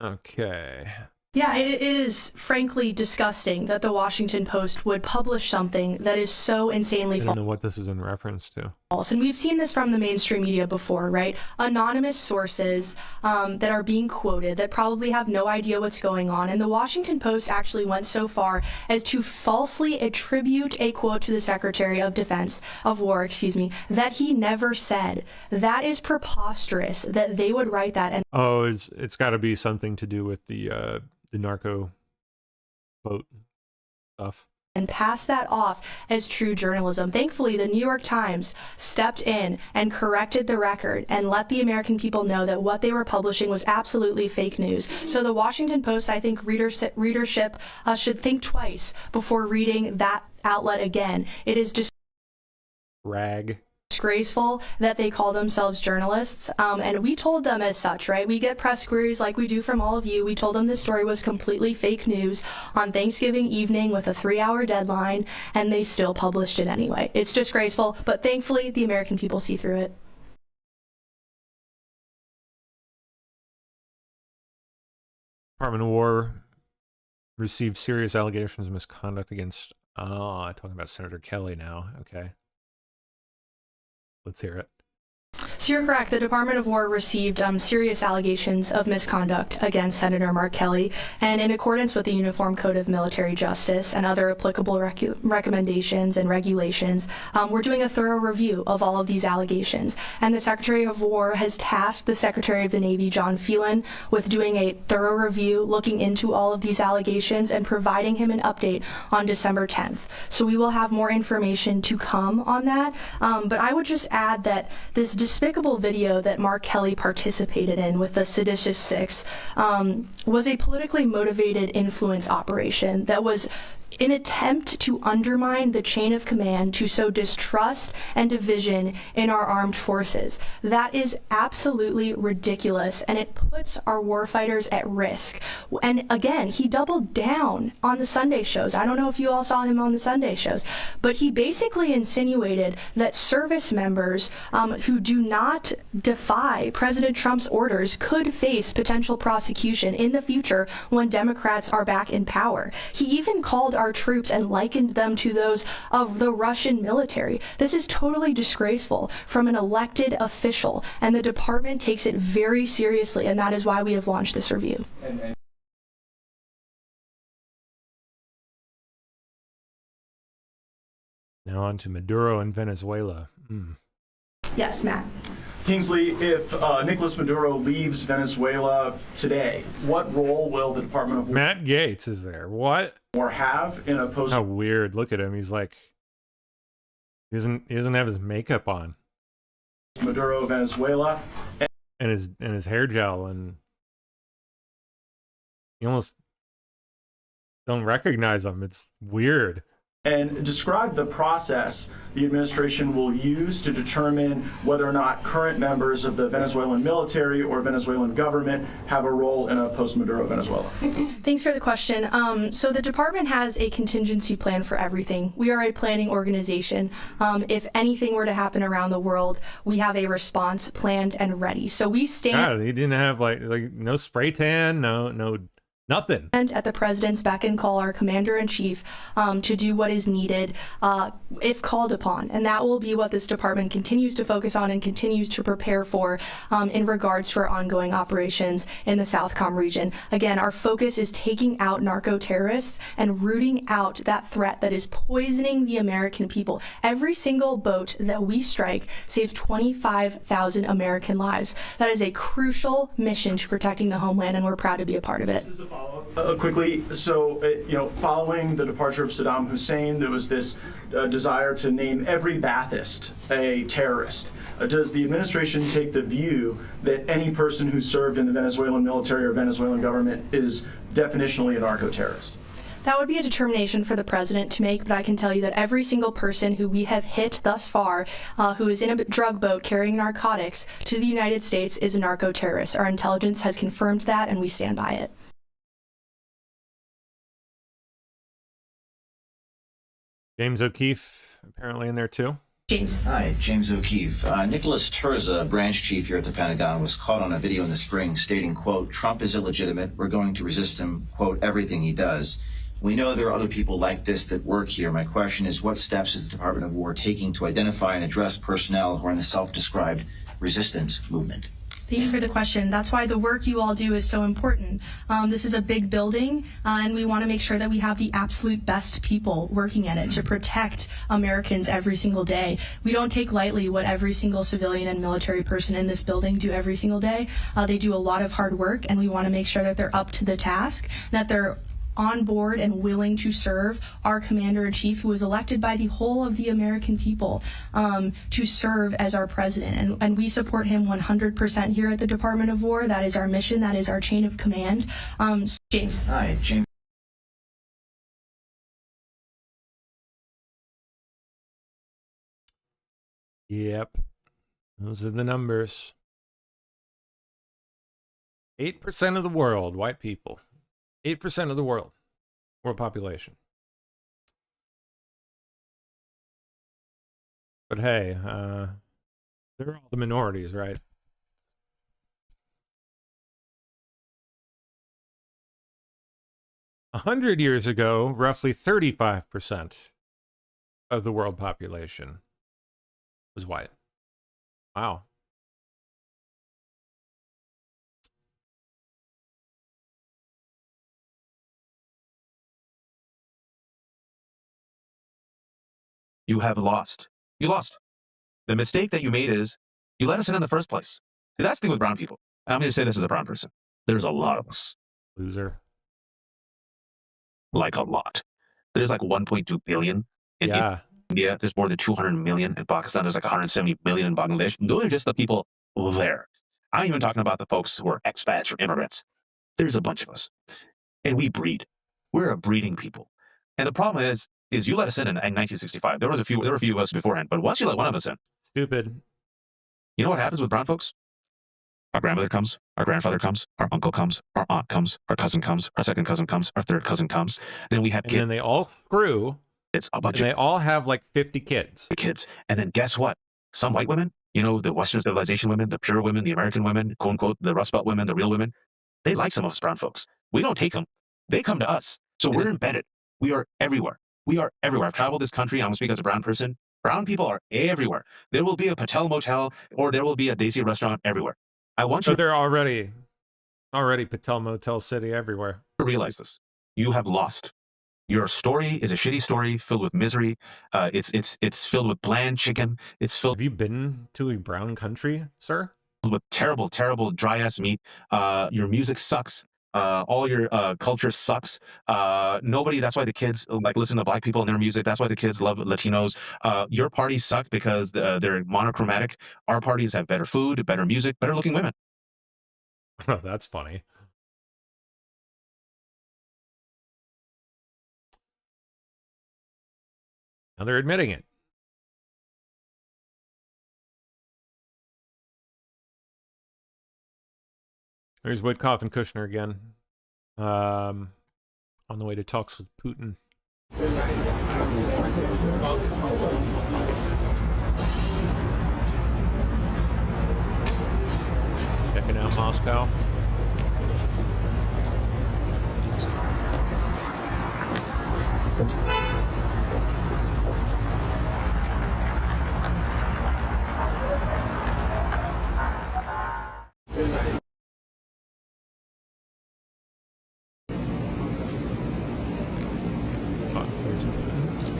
A: Okay.
J: Yeah, it is frankly disgusting that the Washington Post would publish something that is so insanely
A: I don't
J: false.
A: know what this is in reference to.
J: And we've seen this from the mainstream media before, right? Anonymous sources that are being quoted that probably have no idea what's going on. And the Washington Post actually went so far as to falsely attribute a quote to the Secretary of War, that he never said. That is preposterous that they would write that. And
A: Oh, it's got to be something to do with the narco boat stuff.
J: And pass that off as true journalism. Thankfully, the New York Times stepped in and corrected the record and let the American people know that what they were publishing was absolutely fake news. So the Washington Post, I think readership should think twice before reading that outlet again. It is just disgraceful that they call themselves journalists, and we told them as such, right? We get press queries like we do from all of you. We told them this story was completely fake news on Thanksgiving evening with a 3-hour deadline, and they still published it anyway. It's disgraceful, but thankfully the American people see through it.
A: Department of War received serious allegations of misconduct against, talking about Senator Kelly now. Okay. Let's hear it.
J: So you're correct. The Department of War received serious allegations of misconduct against Senator Mark Kelly, and in accordance with the Uniform Code of Military Justice and other applicable recommendations and regulations, we're doing a thorough review of all of these allegations. And the Secretary of War has tasked the Secretary of the Navy, John Phelan, with doing a thorough review, looking into all of these allegations, and providing him an update on December 10th. So we will have more information to come on that. But I would just add that this despicable video that Mark Kelly participated in with the Seditious Six was a politically motivated influence operation that was an attempt to undermine the chain of command to sow distrust and division in our armed forces. That is absolutely ridiculous, and it puts our warfighters at risk. And again, he doubled down on the Sunday shows. I don't know if you all saw him on the Sunday shows, but he basically insinuated that service members who do not defy President Trump's orders could face potential prosecution in the future when Democrats are back in power. He even called our troops and likened them to those of the Russian military. This is totally disgraceful from an elected official, and the department takes it very seriously, and that is why we have launched this review.
A: Now on to Maduro and Venezuela.
J: Yes, Matt.
N: Kingsley, if Nicolas Maduro leaves Venezuela today, what role will the Department of
A: Matt Gaetz is there. What?
N: War have in a post?
A: How weird. Look at him. He's like, he doesn't have his makeup on.
N: Maduro, Venezuela.
A: And his hair gel, and you almost don't recognize him. It's weird.
N: And describe the process the administration will use to determine whether or not current members of the Venezuelan military or Venezuelan government have a role in a post-Maduro Venezuela.
J: Thanks for the question. So the department has a contingency plan for everything. We are a planning organization. If anything were to happen around the world, we have a response planned and ready. So we stand.
A: God, he didn't have like no spray tan, no nothing.
J: And at the president's beck and call, our commander-in-chief, to do what is needed if called upon. And that will be what this department continues to focus on and continues to prepare for in regards to our ongoing operations in the Southcom region. Again, our focus is taking out narco-terrorists and rooting out that threat that is poisoning the American people. Every single boat that we strike saves 25,000 American lives. That is a crucial mission to protecting the homeland, and we're proud to be a part of it.
N: Quickly, so following the departure of Saddam Hussein, there was this desire to name every Ba'athist a terrorist. Does the administration take the view that any person who served in the Venezuelan military or Venezuelan government is definitionally a narco-terrorist?
J: That would be a determination for the president to make, but I can tell you that every single person who we have hit thus far who is in a drug boat carrying narcotics to the United States is a narco-terrorist. Our intelligence has confirmed that, and we stand by it.
A: James O'Keefe apparently in there too.
J: James.
O: Hi, James O'Keefe. Nicholas Terza, branch chief here at the Pentagon, was caught on a video in the spring stating, quote, Trump is illegitimate. We're going to resist him, quote, everything he does. We know there are other people like this that work here. My question is, what steps is the Department of War taking to identify and address personnel who are in the self-described resistance movement?
J: Thank you for the question. That's why the work you all do is so important. This is a big building, and we want to make sure that we have the absolute best people working in it to protect Americans every single day. We don't take lightly what every single civilian and military person in this building do every single day. They do a lot of hard work, and we want to make sure that they're up to the task, that they're on board and willing to serve our commander-in-chief, who was elected by the whole of the American people to serve as our president. And we support him 100% here at the Department of War. That is our mission. That is our chain of command. James.
O: Hi, James.
A: Yep. Those are the numbers. 8% of the world, white people. 8% of the world population. But hey, they're all the minorities, right? A 100 years ago, roughly 35% of the world population was white. Wow.
P: You have lost. You lost. The mistake that you made is you let us in the first place. See, that's the thing with brown people. And I'm going to say this as a brown person. There's a lot of us.
A: Loser.
P: Like a lot. There's like 1.2 billion in India. There's more than 200 million in Pakistan. There's like 170 million in Bangladesh. Those are just the people there. I'm even talking about the folks who are expats or immigrants. There's a bunch of us. And we breed. We're a breeding people. And the problem is you let us in 1965. There were a few of us beforehand, but once you let one of us in,
A: stupid.
P: You know what happens with brown folks? Our grandmother comes, our grandfather comes, our uncle comes, our aunt comes, our cousin comes, our second cousin comes, our third cousin comes. Then we have kids.
A: And then they all screw.
P: It's a bunch.
A: And they all have like 50 kids.
P: And then guess what? Some white women, you know, the Western civilization women, the pure women, the American women, quote unquote, the Rust Belt women, the real women, they like some of us brown folks. We don't take them. They come to us. So we're embedded. We are everywhere. We are everywhere. I've traveled this country. I'm going to speak as a brown person. Brown people are everywhere. There will be a Patel Motel or there will be a Desi restaurant everywhere. I want you.
A: So they're already Patel Motel City everywhere.
P: To realize this. You have lost. Your story is a shitty story filled with misery. It's filled with bland chicken. It's filled.
A: Have you been to a brown country, sir?
P: With terrible, terrible dry ass meat. Your music sucks. All your culture sucks. Nobody. That's why the kids like listen to black people and their music. That's why the kids love Latinos. Your parties suck because they're monochromatic. Our parties have better food, better music, better looking women.
A: Oh, that's funny. Now they're admitting it. There's Witkoff and Kushner again. On the way to talks with Putin. Checking out Moscow.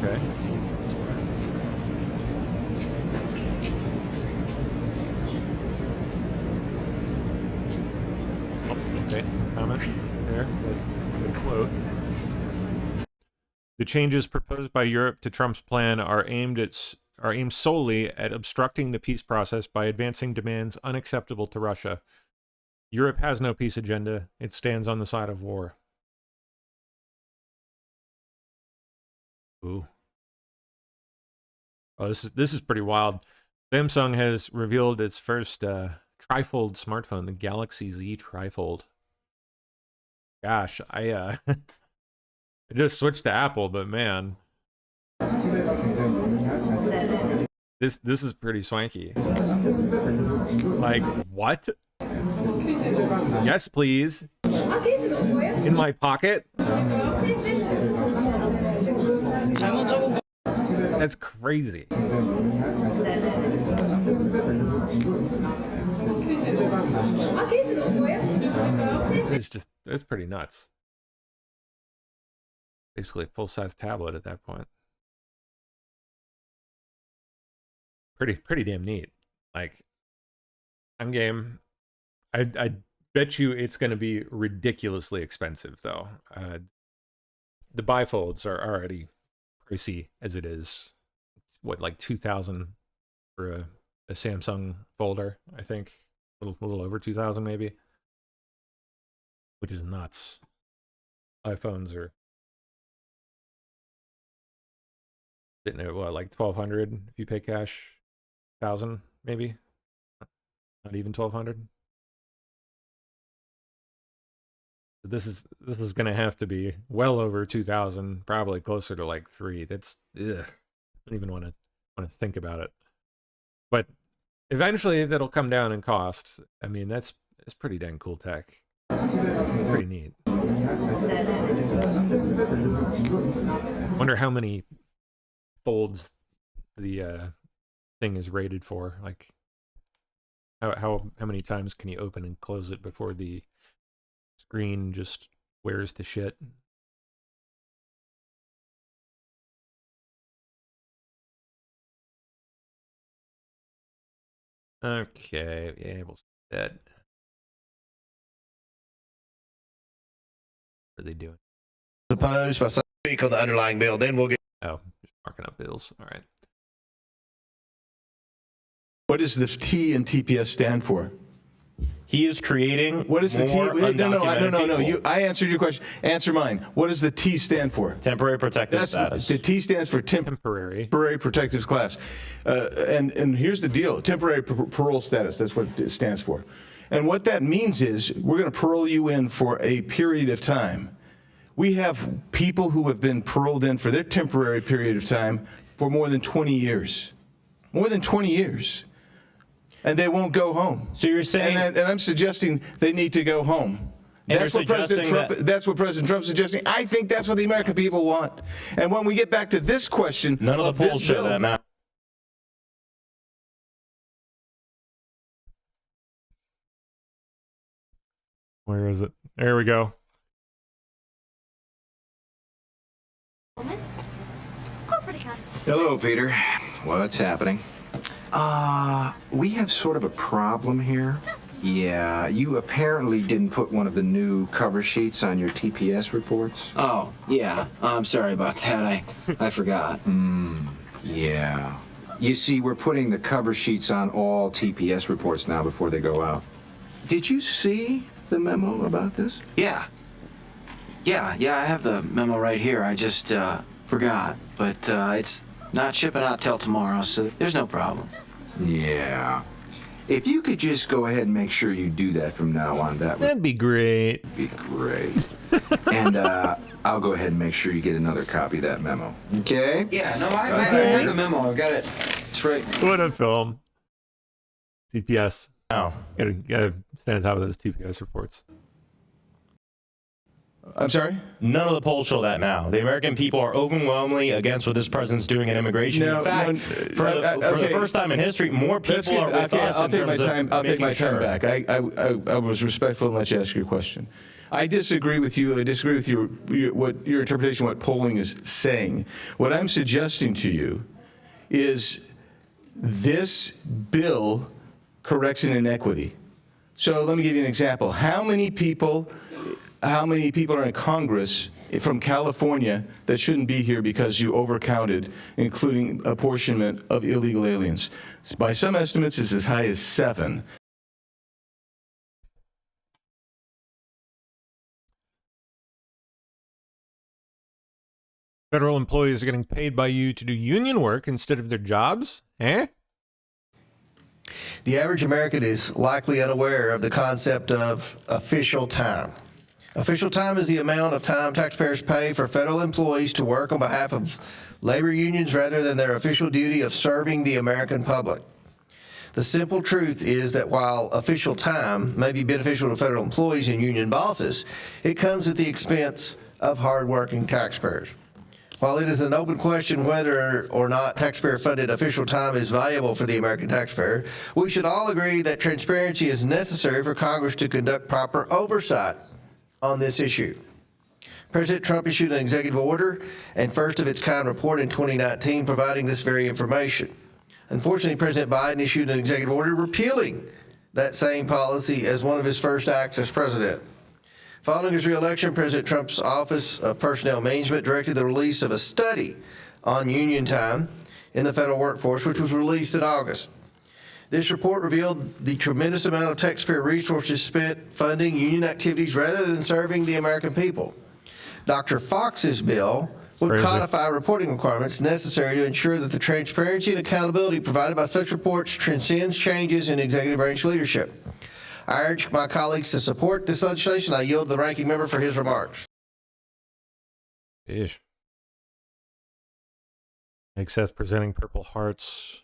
A: Okay. Oh, okay. Comment there. Good quote. The changes proposed by Europe to Trump's plan are aimed solely at obstructing the peace process by advancing demands unacceptable to Russia. Europe has no peace agenda. It stands on the side of war. Ooh. Oh, this is pretty wild. Samsung has revealed its first trifold smartphone, the Galaxy Z Trifold. Gosh, I just switched to Apple, but man, this is pretty swanky. Like, what? Yes, please. In my pocket? That's crazy. It's pretty nuts. Basically a full-size tablet at that point. Pretty damn neat. Like, I'm game. I bet you it's going to be ridiculously expensive, though. The bifolds are already pricey as it is. What, like $2,000 for a Samsung folder? I think a little over 2,000 maybe, which is nuts. iPhones are sitting at what, like 1,200 if you pay cash, 1,000 maybe, not even 1,200. This is gonna have to be well over 2,000, probably closer to like 3. That's ugh. I don't even want to think about it. But eventually that'll come down in cost. I mean, it's pretty dang cool tech. Pretty neat. Wonder how many folds the thing is rated for. Like how many times can you open and close it before the screen just wears to shit? Okay, yeah, we'll see that. What are they doing?
Q: Suppose if I speak on the underlying bill, then we'll get.
A: Oh, just marking up bills. All right.
R: What does the T in TPS stand for?
S: He is creating.
R: What is the T?
S: more undocumented
R: No.
S: people.
R: I answered your question. Answer mine. What does the T stand for?
S: Temporary protected status.
R: The T stands for temporary protective class. And here's the deal: temporary parole status. That's what it stands for. And what that means is we're going to parole you in for a period of time. We have people who have been paroled in for their temporary period of time for more than 20 years. More than 20 years. And they won't go home.
S: So you're saying,
R: and I'm suggesting they need to go home. That's what President Trump. That's what President Trump's suggesting. I think that's what the American people want. And when we get back to this question,
S: none of the polls show that, Matt.
A: Where is it? There we go.
T: Hello, Peter. What's happening? We have sort of a problem here. Yeah, you apparently didn't put one of the new cover sheets on your TPS reports.
U: Oh, yeah. I'm sorry about that. I forgot.
T: Yeah. You see, we're putting the cover sheets on all TPS reports now before they go out. Did you see the memo about this?
U: Yeah. Yeah, I have the memo right here. I just forgot. But it's not shipping out till tomorrow, so there's no problem.
T: Yeah. If you could just go ahead and make sure you do that from now on,
A: that'd be great.
T: Be great. And I'll go ahead and make sure you get another copy of that memo. Okay?
U: Yeah, no, I have the memo. I've got it. It's right.
A: What a film. TPS. Oh, gotta stand on top of those TPS reports.
R: I'm sorry?
S: None of the polls show that now. The American people are overwhelmingly against what this president's doing in immigration. In fact, for the first time in history, more people are with us.
R: I'll take my time back. I was respectful and let you ask your question. I disagree with you. I disagree with your interpretation of what polling is saying. What I'm suggesting to you is this bill corrects an inequity. So let me give you an example. How many people are in Congress from California that shouldn't be here because you overcounted, including apportionment of illegal aliens? By some estimates, it's as high as 7.
A: Federal employees are getting paid by you to do union work instead of their jobs? Eh?
Q: The average American is likely unaware of the concept of official time. Official time is the amount of time taxpayers pay for federal employees to work on behalf of labor unions rather than their official duty of serving the American public. The simple truth is that while official time may be beneficial to federal employees and union bosses, it comes at the expense of hardworking taxpayers. While it is an open question whether or not taxpayer-funded official time is valuable for the American taxpayer, we should all agree that transparency is necessary for Congress to conduct proper oversight on this issue. President Trump issued an executive order and first of its kind report in 2019 providing this very information. Unfortunately, President Biden issued an executive order repealing that same policy as one of his first acts as president. Following his re-election, President Trump's Office of Personnel Management directed the release of a study on union time in the federal workforce, which was released in August. This report revealed the tremendous amount of taxpayer resources spent funding union activities rather than serving the American people. Dr. Fox's bill would codify reporting requirements necessary to ensure that the transparency and accountability provided by such reports transcends changes in executive branch leadership. I urge my colleagues to support this legislation. I yield to the ranking member for his remarks.
A: Ish. Make Seth presenting Purple Hearts.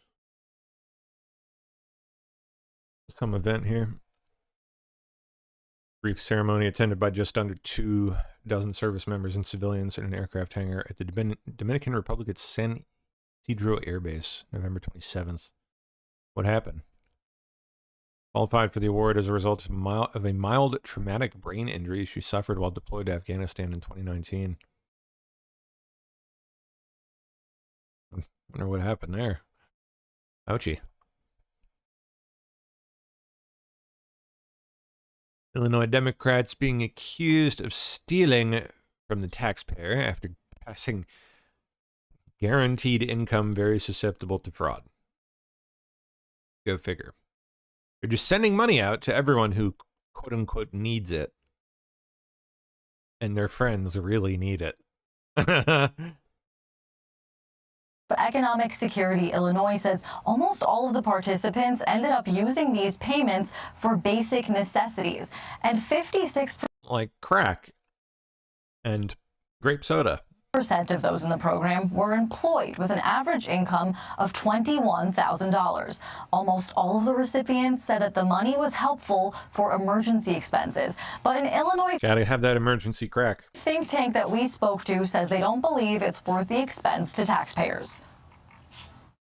A: Some event here. Brief ceremony attended by just under 24 service members and civilians in an aircraft hangar at the Dominican Republic at San Isidro Air Base, November 27th. What happened? Qualified for the award as a result of a mild traumatic brain injury she suffered while deployed to Afghanistan in 2019. I wonder what happened there. Ouchie. Illinois Democrats being accused of stealing from the taxpayer after passing guaranteed income very susceptible to fraud. Go figure. They're just sending money out to everyone who quote-unquote needs it. And their friends really need it.
V: But Economic Security Illinois says almost all of the participants ended up using these payments for basic necessities. And 56%
A: like crack and grape soda.
V: of those in the program were employed with an average income of $21,000. Almost all of the recipients said that the money was helpful for emergency expenses. But in Illinois,
A: gotta have that emergency crack.
V: think tank that we spoke to says they don't believe it's worth the expense to taxpayers.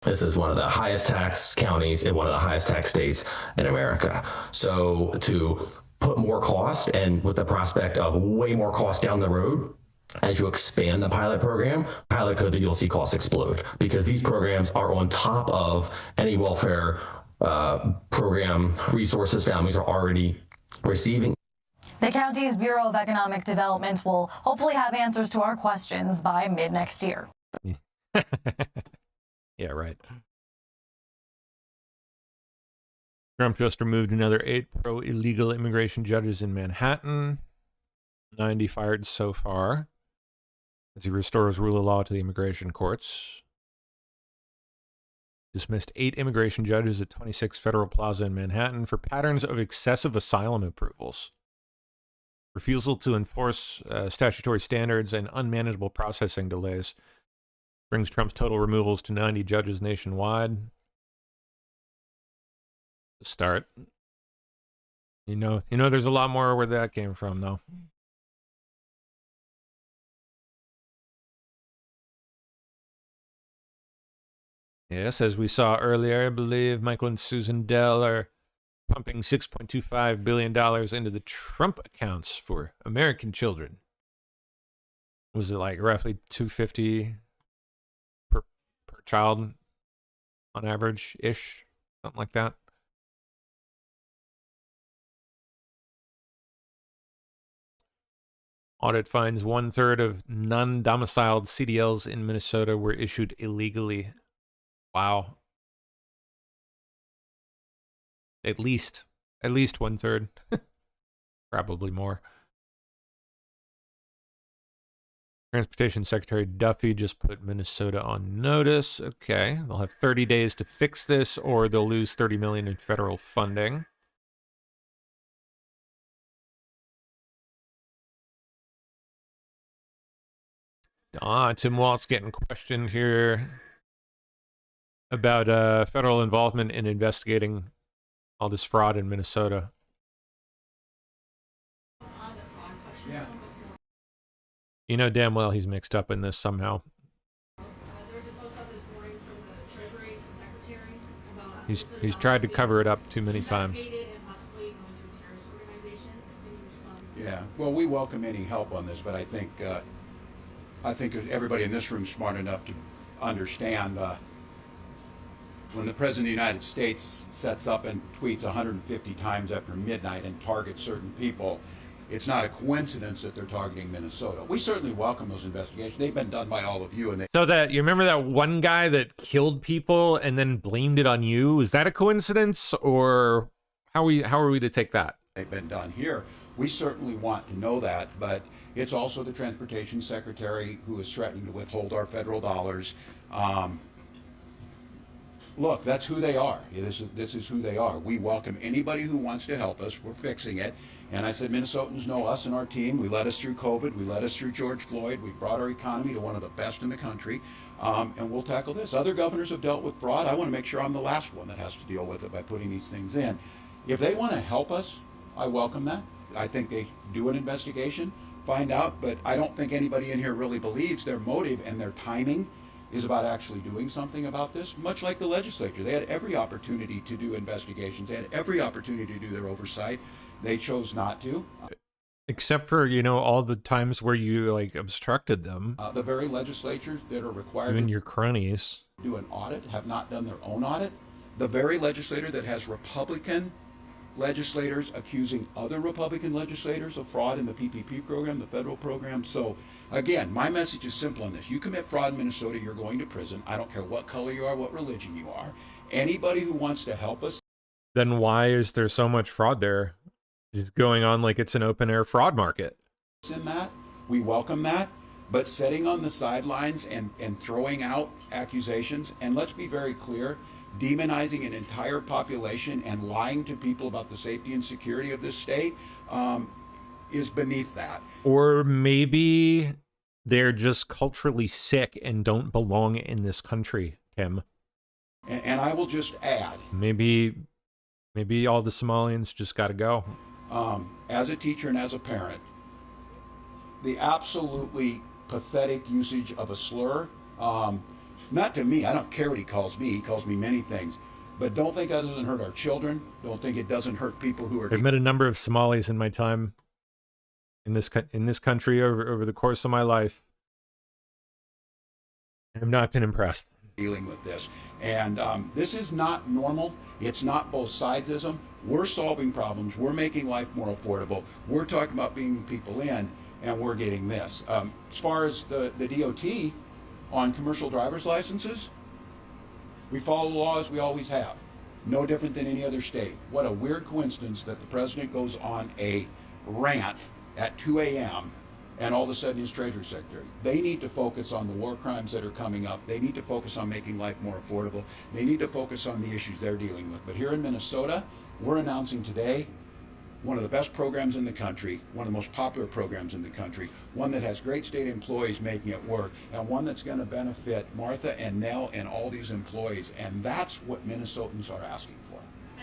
W: This is one of the highest tax counties in one of the highest tax states in America. So to put more cost and with the prospect of way more cost down the road As you expand the pilot program, pilot code that you'll see costs explode because these programs are on top of any welfare program resources families are already receiving.
V: The county's Bureau of Economic Development will hopefully have answers to our questions by mid-next year.
A: Yeah, right. Trump just removed another 8 pro-illegal immigration judges in Manhattan. 90 fired so far as he restores rule of law to the immigration courts. Dismissed 8 immigration judges at 26 Federal Plaza in Manhattan for patterns of excessive asylum approvals. Refusal to enforce statutory standards and unmanageable processing delays brings Trump's total removals to 90 judges nationwide. To start. You know, there's a lot more where that came from, though. Yes, as we saw earlier, I believe Michael and Susan Dell are pumping $6.25 billion into the Trump accounts for American children. Was it like roughly $250 per child on average-ish? Something like that. Audit finds 1/3 of non-domiciled CDLs in Minnesota were issued illegally. Wow. At least 1/3. Probably more. Transportation Secretary Duffy just put Minnesota on notice. Okay, they'll have 30 days to fix this, or they'll lose $30 million in federal funding. Tim Waltz getting questioned here about federal involvement in investigating all this fraud in Minnesota.
B: Yeah.
A: You know damn well he's mixed up in this somehow.
B: There's a post-up this morning from the Treasury Secretary about
A: He's tried to cover it up too many times.
B: Yeah. Well, we welcome any help on this, but I think everybody in this room is smart enough to understand when the President of the United States sets up and tweets 150 times after midnight and targets certain people, it's not a coincidence that they're targeting Minnesota. We certainly welcome those investigations. They've been done by all of you. And
A: So that, you remember that one guy that killed people and then blamed it on you? Is that a coincidence, or how are we to take that?
B: They've been done here. We certainly want to know that, but it's also the Transportation Secretary who is threatening to withhold our federal dollars. Look, that's who they are. This is who they are. We welcome anybody who wants to help us. We're fixing it. And I said, Minnesotans know us and our team. We led us through COVID. We led us through George Floyd. We brought our economy to one of the best in the country. And we'll tackle this. Other governors have dealt with fraud. I want to make sure I'm the last one that has to deal with it by putting these things in. If they want to help us, I welcome that. I think they do an investigation, find out, but I don't think anybody in here really believes their motive and their timing is about actually doing something about this, much like the legislature. They had every opportunity to do investigations. They had every opportunity to do their oversight. They chose not to.
A: Except for, all the times where you, obstructed them.
B: The very legislatures that are required
A: to your cronies
B: do an audit have not done their own audit. The very legislator that has Republican legislators accusing other Republican legislators of fraud in the PPP program, the federal program. So, again, my message is simple on this. You commit fraud in Minnesota, you're going to prison. I don't care what color you are, what religion you are. Anybody who wants to help us.
A: Then why is there so much fraud there? It's going on like it's an open-air fraud market.
B: In that, we welcome that. But setting on the sidelines and throwing out accusations, and let's be very clear, demonizing an entire population and lying to people about the safety and security of this state is beneath that.
A: Or maybe they're just culturally sick and don't belong in this country, Tim.
B: And I will just add.
A: Maybe all the Somalians just got to go.
B: As a teacher and as a parent, the absolutely pathetic usage of a slur, not to me, I don't care what he calls me many things, but don't think that doesn't hurt our children, don't think it doesn't hurt people who are...
A: I've met a number of Somalis in my time. in this country over the course of my life. I have not been impressed.
B: Dealing with this. And this is not normal. It's not both sidesism. We're solving problems. We're making life more affordable. We're talking about bringing people in, and we're getting this. As far as the DOT on commercial driver's licenses, we follow the law as we always have. No different than any other state. What a weird coincidence that the president goes on a rant at 2 a.m. and all of a sudden he's Treasury Secretary. They need to focus on the war crimes that are coming up. They need to focus on making life more affordable. They need to focus on the issues they're dealing with. But here in Minnesota, we're announcing today one of the best programs in the country, one of the most popular programs in the country, one that has great state employees making it work, and one that's going to benefit Martha and Nell and all these employees. And that's what Minnesotans are asking for.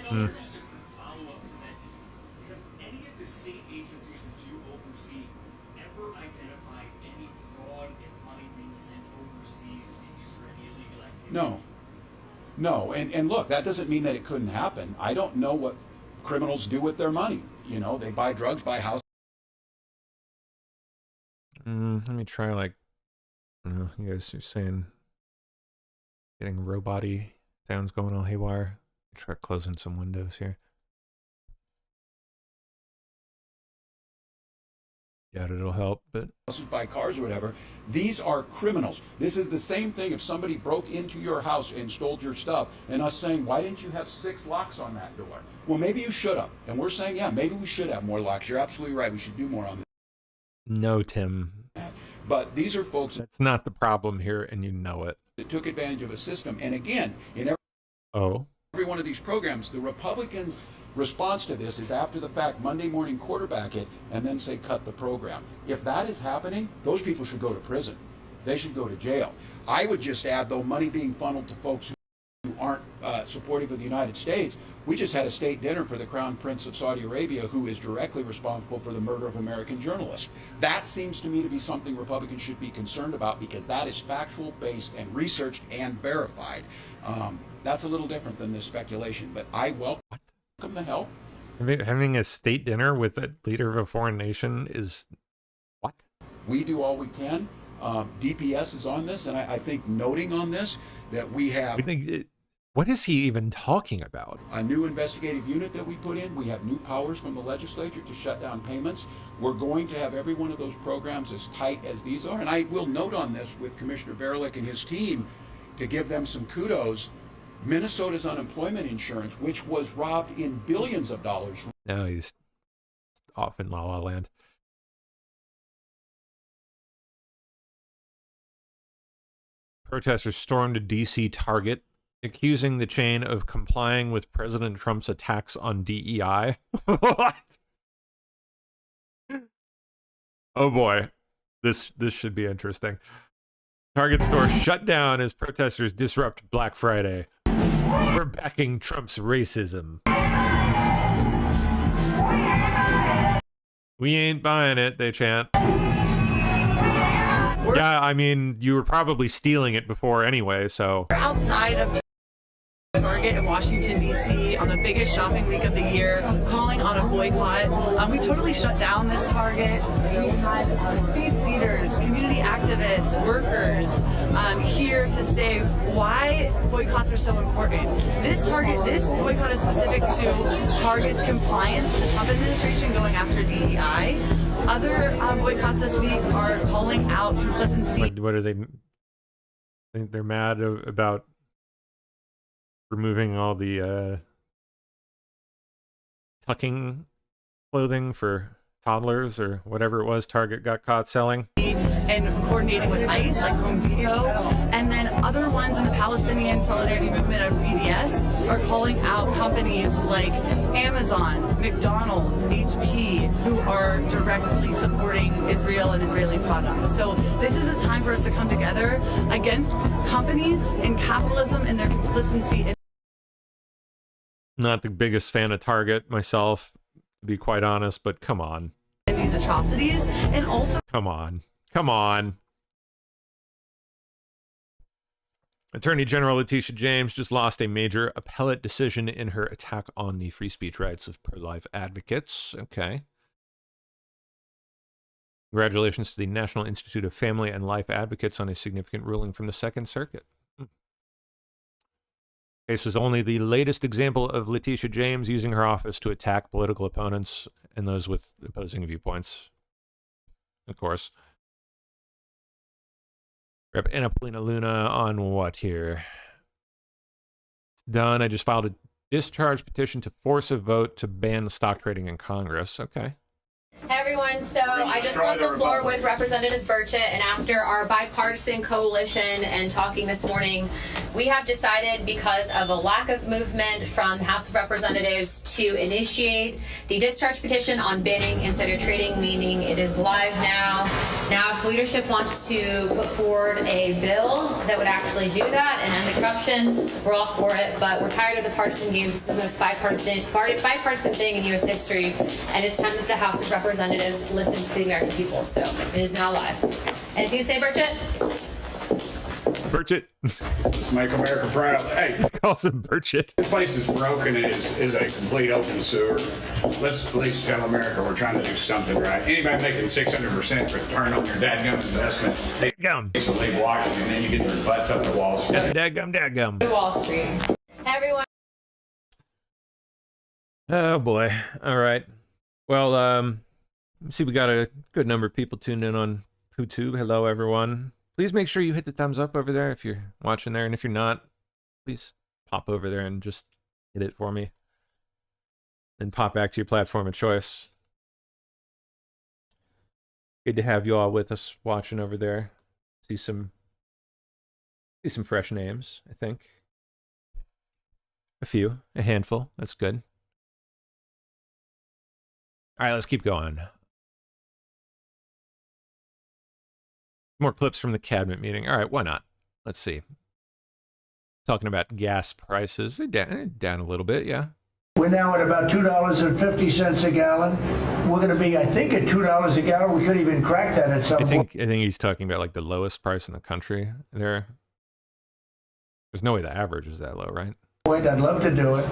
C: And just a quick follow-up to that. Have any of the state agencies that you oversee ever identified any fraud and money being sent overseas being used for any illegal activity?
B: No. And look, that doesn't mean that it couldn't happen. I don't know what criminals do with their money. You know, they buy drugs, buy houses.
A: Let me try, like, I don't know, you guys are saying getting robot-y sounds going all haywire. Try closing some windows here. Doubt it'll help, but
B: Buy cars or whatever. These are criminals. This is the same thing if somebody broke into your house and stole your stuff and us saying, why didn't you have 6 locks on that door? Well, maybe you should have. And we're saying, yeah, maybe we should have more locks. You're absolutely right. We should do more on this.
A: no, Tim.
B: But these are folks
A: That's not the problem here, and you know it.
B: that took advantage of a system. And again, in every one of these programs, the Republicans' response to this is after the fact, Monday morning quarterback it, and then say cut the program. If that is happening, those people should go to prison. They should go to jail. I would just add, though, money being funneled to folks who aren't supportive of the United States. We just had a state dinner for the Crown Prince of Saudi Arabia, who is directly responsible for the murder of American journalists. That seems to me to be something Republicans should be concerned about, because that is factual based and researched and verified. That's a little different than this speculation, but I welcome the help.
A: Having a state dinner with the leader of a foreign nation is what?
B: We do all we can. DPS is on this, and I think noting on this that we have
A: what is he even talking about?
B: A new investigative unit that we put in. We have new powers from the legislature to shut down payments. We're going to have every one of those programs as tight as these are. And I will note on this with Commissioner Berlick and his team to give them some kudos. Minnesota's unemployment insurance, which was robbed in billions of dollars.
A: No, he's off in La La Land. Protesters stormed a D.C. Target, accusing the chain of complying with President Trump's attacks on DEI. What? Oh boy, this should be interesting. Target store shut down as protesters disrupt Black Friday. We're backing Trump's racism. We ain't buying it, they chant. Yeah, I mean, you were probably stealing it before anyway, so.
D: We're outside of Target in Washington, D.C. on the biggest shopping week of the year, calling on a boycott. We totally shut down this Target. We had faith leaders, community activists, workers here to say why boycotts are so important. This boycott is specific to Target's compliance with the Trump administration going after DEI. Other boycotts this week are calling out complicity.
A: What are they? I think they're mad about removing all the tucking clothing for toddlers or whatever it was Target got caught selling.
D: And coordinating with ICE, like Home Depot, and then other ones in the Palestinian Solidarity Movement of BDS are calling out companies like Amazon, McDonald's, HP, who are directly supporting Israel and Israeli products. So this is a time for us to come together against companies and capitalism and their complicity.
A: Not the biggest fan of Target myself, to be quite honest, but come on.
D: And these atrocities, and also
A: Come on. Attorney General Letitia James just lost a major appellate decision in her attack on the free speech rights of pro-life advocates. Okay. Congratulations to the National Institute of Family and Life Advocates on a significant ruling from the Second Circuit. Case was only the latest example of Letitia James using her office to attack political opponents and those with opposing viewpoints. Of course. Rep. Anna Paulina Luna on what here? Done. I just filed a discharge petition to force a vote to ban the stock trading in Congress. Okay.
E: Hey everyone, so I just left the floor with Representative Burchett, and after our bipartisan coalition and talking this morning, we have decided, because of a lack of movement from the House of Representatives, to initiate the discharge petition on banning insider trading, meaning it is live now. Now, if leadership wants to put forward a bill that would actually do that and end the corruption, we're all for it, but we're tired of the partisan games. This is the most bipartisan thing in U.S. history, and it's time that the House of Representatives listens to the American people. So it is now live. Anything to say, Burchett?
A: Burchett.
F: Let's make America proud. Hey,
A: let's call some Burchett.
F: This place is broken. It is a complete open sewer. Let's at least tell America we're trying to do something right. Anybody making 600% return on their dadgum investment, they should leave Washington, and then you get their butts up to Wall Street.
A: Dadgum.
E: Wall Street. Hey, everyone.
A: Oh boy. All right. Well, let's see, we got a good number of people tuned in on YouTube. Hello, everyone. Please make sure you hit the thumbs up over there if you're watching there, and if you're not, please pop over there and just hit it for me. Then pop back to your platform of choice. Good to have you all with us watching over there. See some fresh names, I think. A handful. That's good. All right, let's keep going. More clips from the cabinet meeting. All right, why not? Let's see. Talking about gas prices. They're down a little bit, yeah.
H: We're now at about $2.50 a gallon. We're going to be, I think, at $2 a gallon. We could even crack that at some point.
A: I think he's talking about like the lowest price in the country there. There's no way the average is that low, right?
H: I'd love to do it.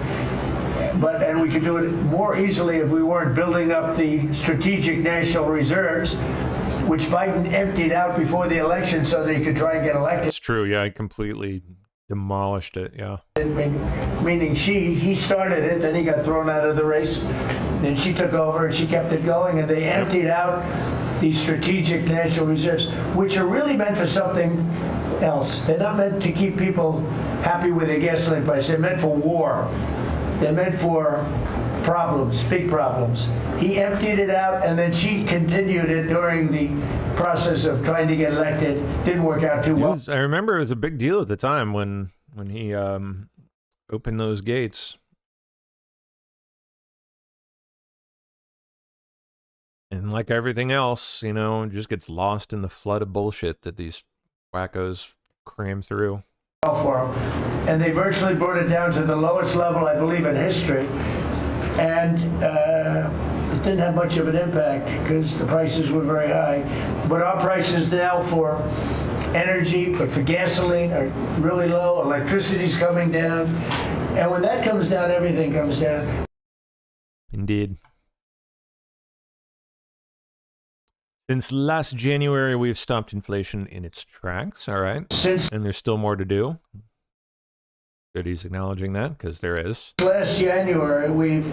H: And we could do it more easily if we weren't building up the strategic national reserves, which Biden emptied out before the election so that he could try and get elected.
A: It's true, yeah, I completely demolished it, yeah.
H: Meaning he started it, then he got thrown out of the race, then she took over and she kept it going, and they emptied out these strategic national reserves, which are really meant for something else. They're not meant to keep people happy with their gasoline price. They're meant for war. They're meant for problems, big problems. He emptied it out, and then she continued it during the process of trying to get elected. Didn't work out too well.
A: I remember it was a big deal at the time when he opened those gates. And like everything else, you know, it just gets lost in the flood of bullshit that these wackos cram through.
H: For them. And they virtually brought it down to the lowest level, I believe, in history. And it didn't have much of an impact because the prices were very high. But our prices now for energy, but for gasoline, are really low. Electricity's coming down. And when that comes down, everything comes down.
A: Indeed. Since last January, we've stopped inflation in its tracks, all right? And there's still more to do. Good, he's acknowledging that, because there is.
H: Last January, we've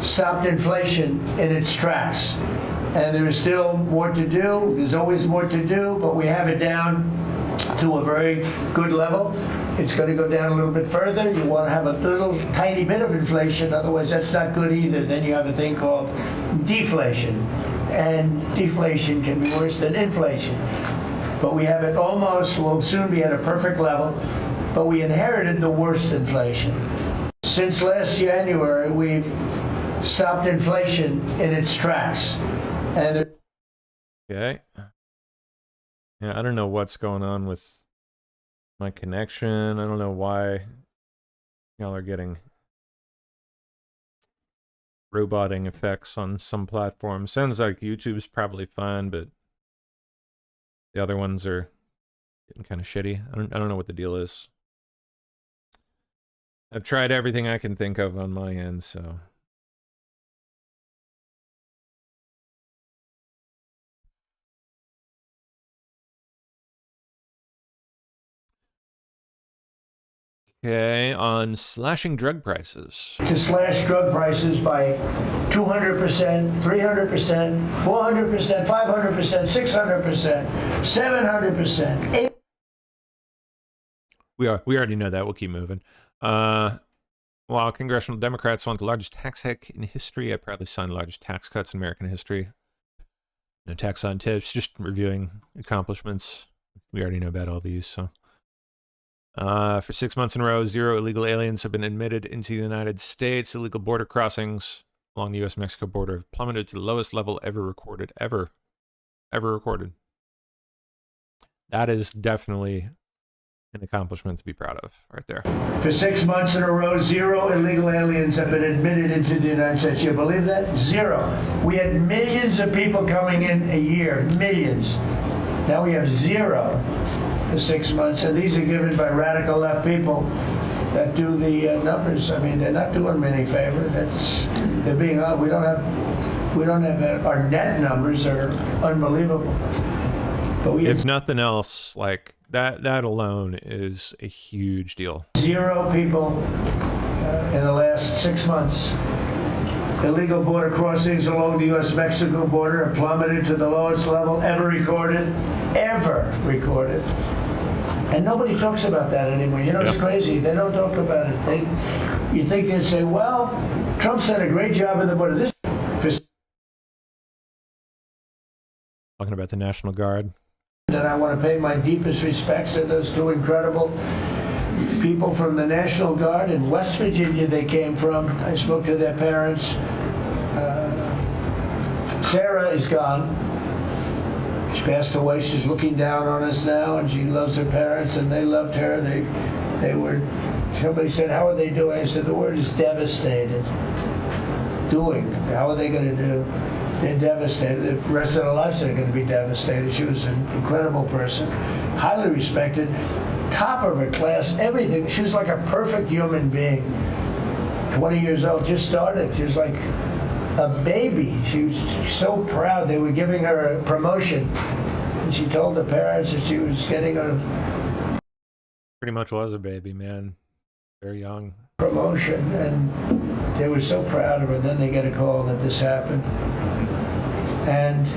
H: stopped inflation in its tracks. And there is still more to do. There's always more to do, but we have it down to a very good level. It's going to go down a little bit further. You want to have a little tiny bit of inflation, otherwise that's not good either. Then you have a thing called deflation. And deflation can be worse than inflation. But we have it almost, we'll soon be at a perfect level, but we inherited the worst inflation. Since last January, we've stopped inflation in its tracks. And
A: okay. Yeah, I don't know what's going on with my connection. I don't know why y'all are getting roboting effects on some platforms. Sounds like YouTube's probably fine, but the other ones are getting kind of shitty. I don't know what the deal is. I've tried everything I can think of on my end, so Okay, on slashing drug prices.
H: To slash drug prices by 200%, 300%, 400%, 500%, 600%, 700%.
A: We already know that. We'll keep moving. While congressional Democrats want the largest tax hike in history, I proudly signed the largest tax cuts in American history. No tax on tips, just reviewing accomplishments. We already know about all these, so. For 6 months in a row, 0 illegal aliens have been admitted into the United States. Illegal border crossings along the U.S.-Mexico border have plummeted to the lowest level ever recorded. Ever recorded. That is definitely an accomplishment to be proud of right there.
H: For 6 months in a row, 0 illegal aliens have been admitted into the United States. You believe that? 0. We had millions of people coming in a year, millions. Now we have 0 for 6 months, and these are given by radical left people that do the numbers. I mean, they're not doing me any favor. They're being we don't have our net numbers are unbelievable. But we
A: if nothing else, like that alone is a huge deal.
H: 0 people in the last 6 months. Illegal border crossings along the U.S.-Mexico border have plummeted to the lowest level ever recorded. And nobody talks about that anymore. You know, it's crazy. They don't talk about it. You think they'd say, well, Trump's done a great job in the border.
A: Talking about the National Guard.
H: And I want to pay my deepest respects to those 2 incredible people from the National Guard in West Virginia they came from. I spoke to their parents. Sarah is gone. She passed away. She's looking down on us now, and she loves her parents, and they loved her. They were, somebody said, how are they doing? I said, the word is devastated. Doing. How are they going to do? They're devastated. The rest of their lives they're going to be devastated. She was an incredible person, highly respected, top of her class, everything. She was like a perfect human being. 20 years old, just started. She was like a baby. She was so proud. They were giving her a promotion, and she told her parents that she was getting a
A: pretty much was a baby, man. Very young.
H: Promotion, and they were so proud of her. Then they get a call that this happened. And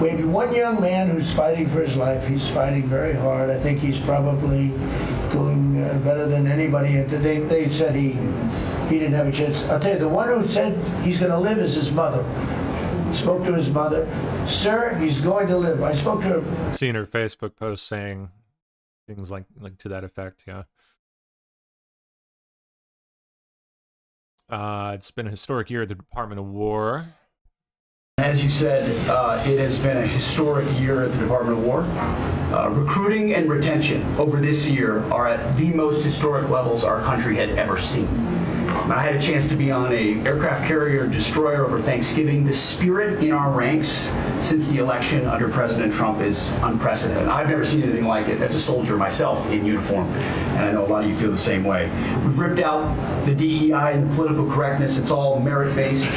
H: we have one young man who's fighting for his life. He's fighting very hard. I think he's probably doing better than anybody. They said he didn't have a chance. I'll tell you, the one who said he's going to live is his mother. Spoke to his mother. Sir, he's going to live. I spoke to her.
A: Seen her Facebook post saying things like to that effect, yeah. It's been a historic year at the Department of War.
G: As you said, it has been a historic year at the Department of War. Recruiting and retention over this year are at the most historic levels our country has ever seen. I had a chance to be on an aircraft carrier destroyer over Thanksgiving. The spirit in our ranks since the election under President Trump is unprecedented. I've never seen anything like it as a soldier myself in uniform, and I know a lot of you feel the same way. We've ripped out the DEI and the political correctness. It's all merit-based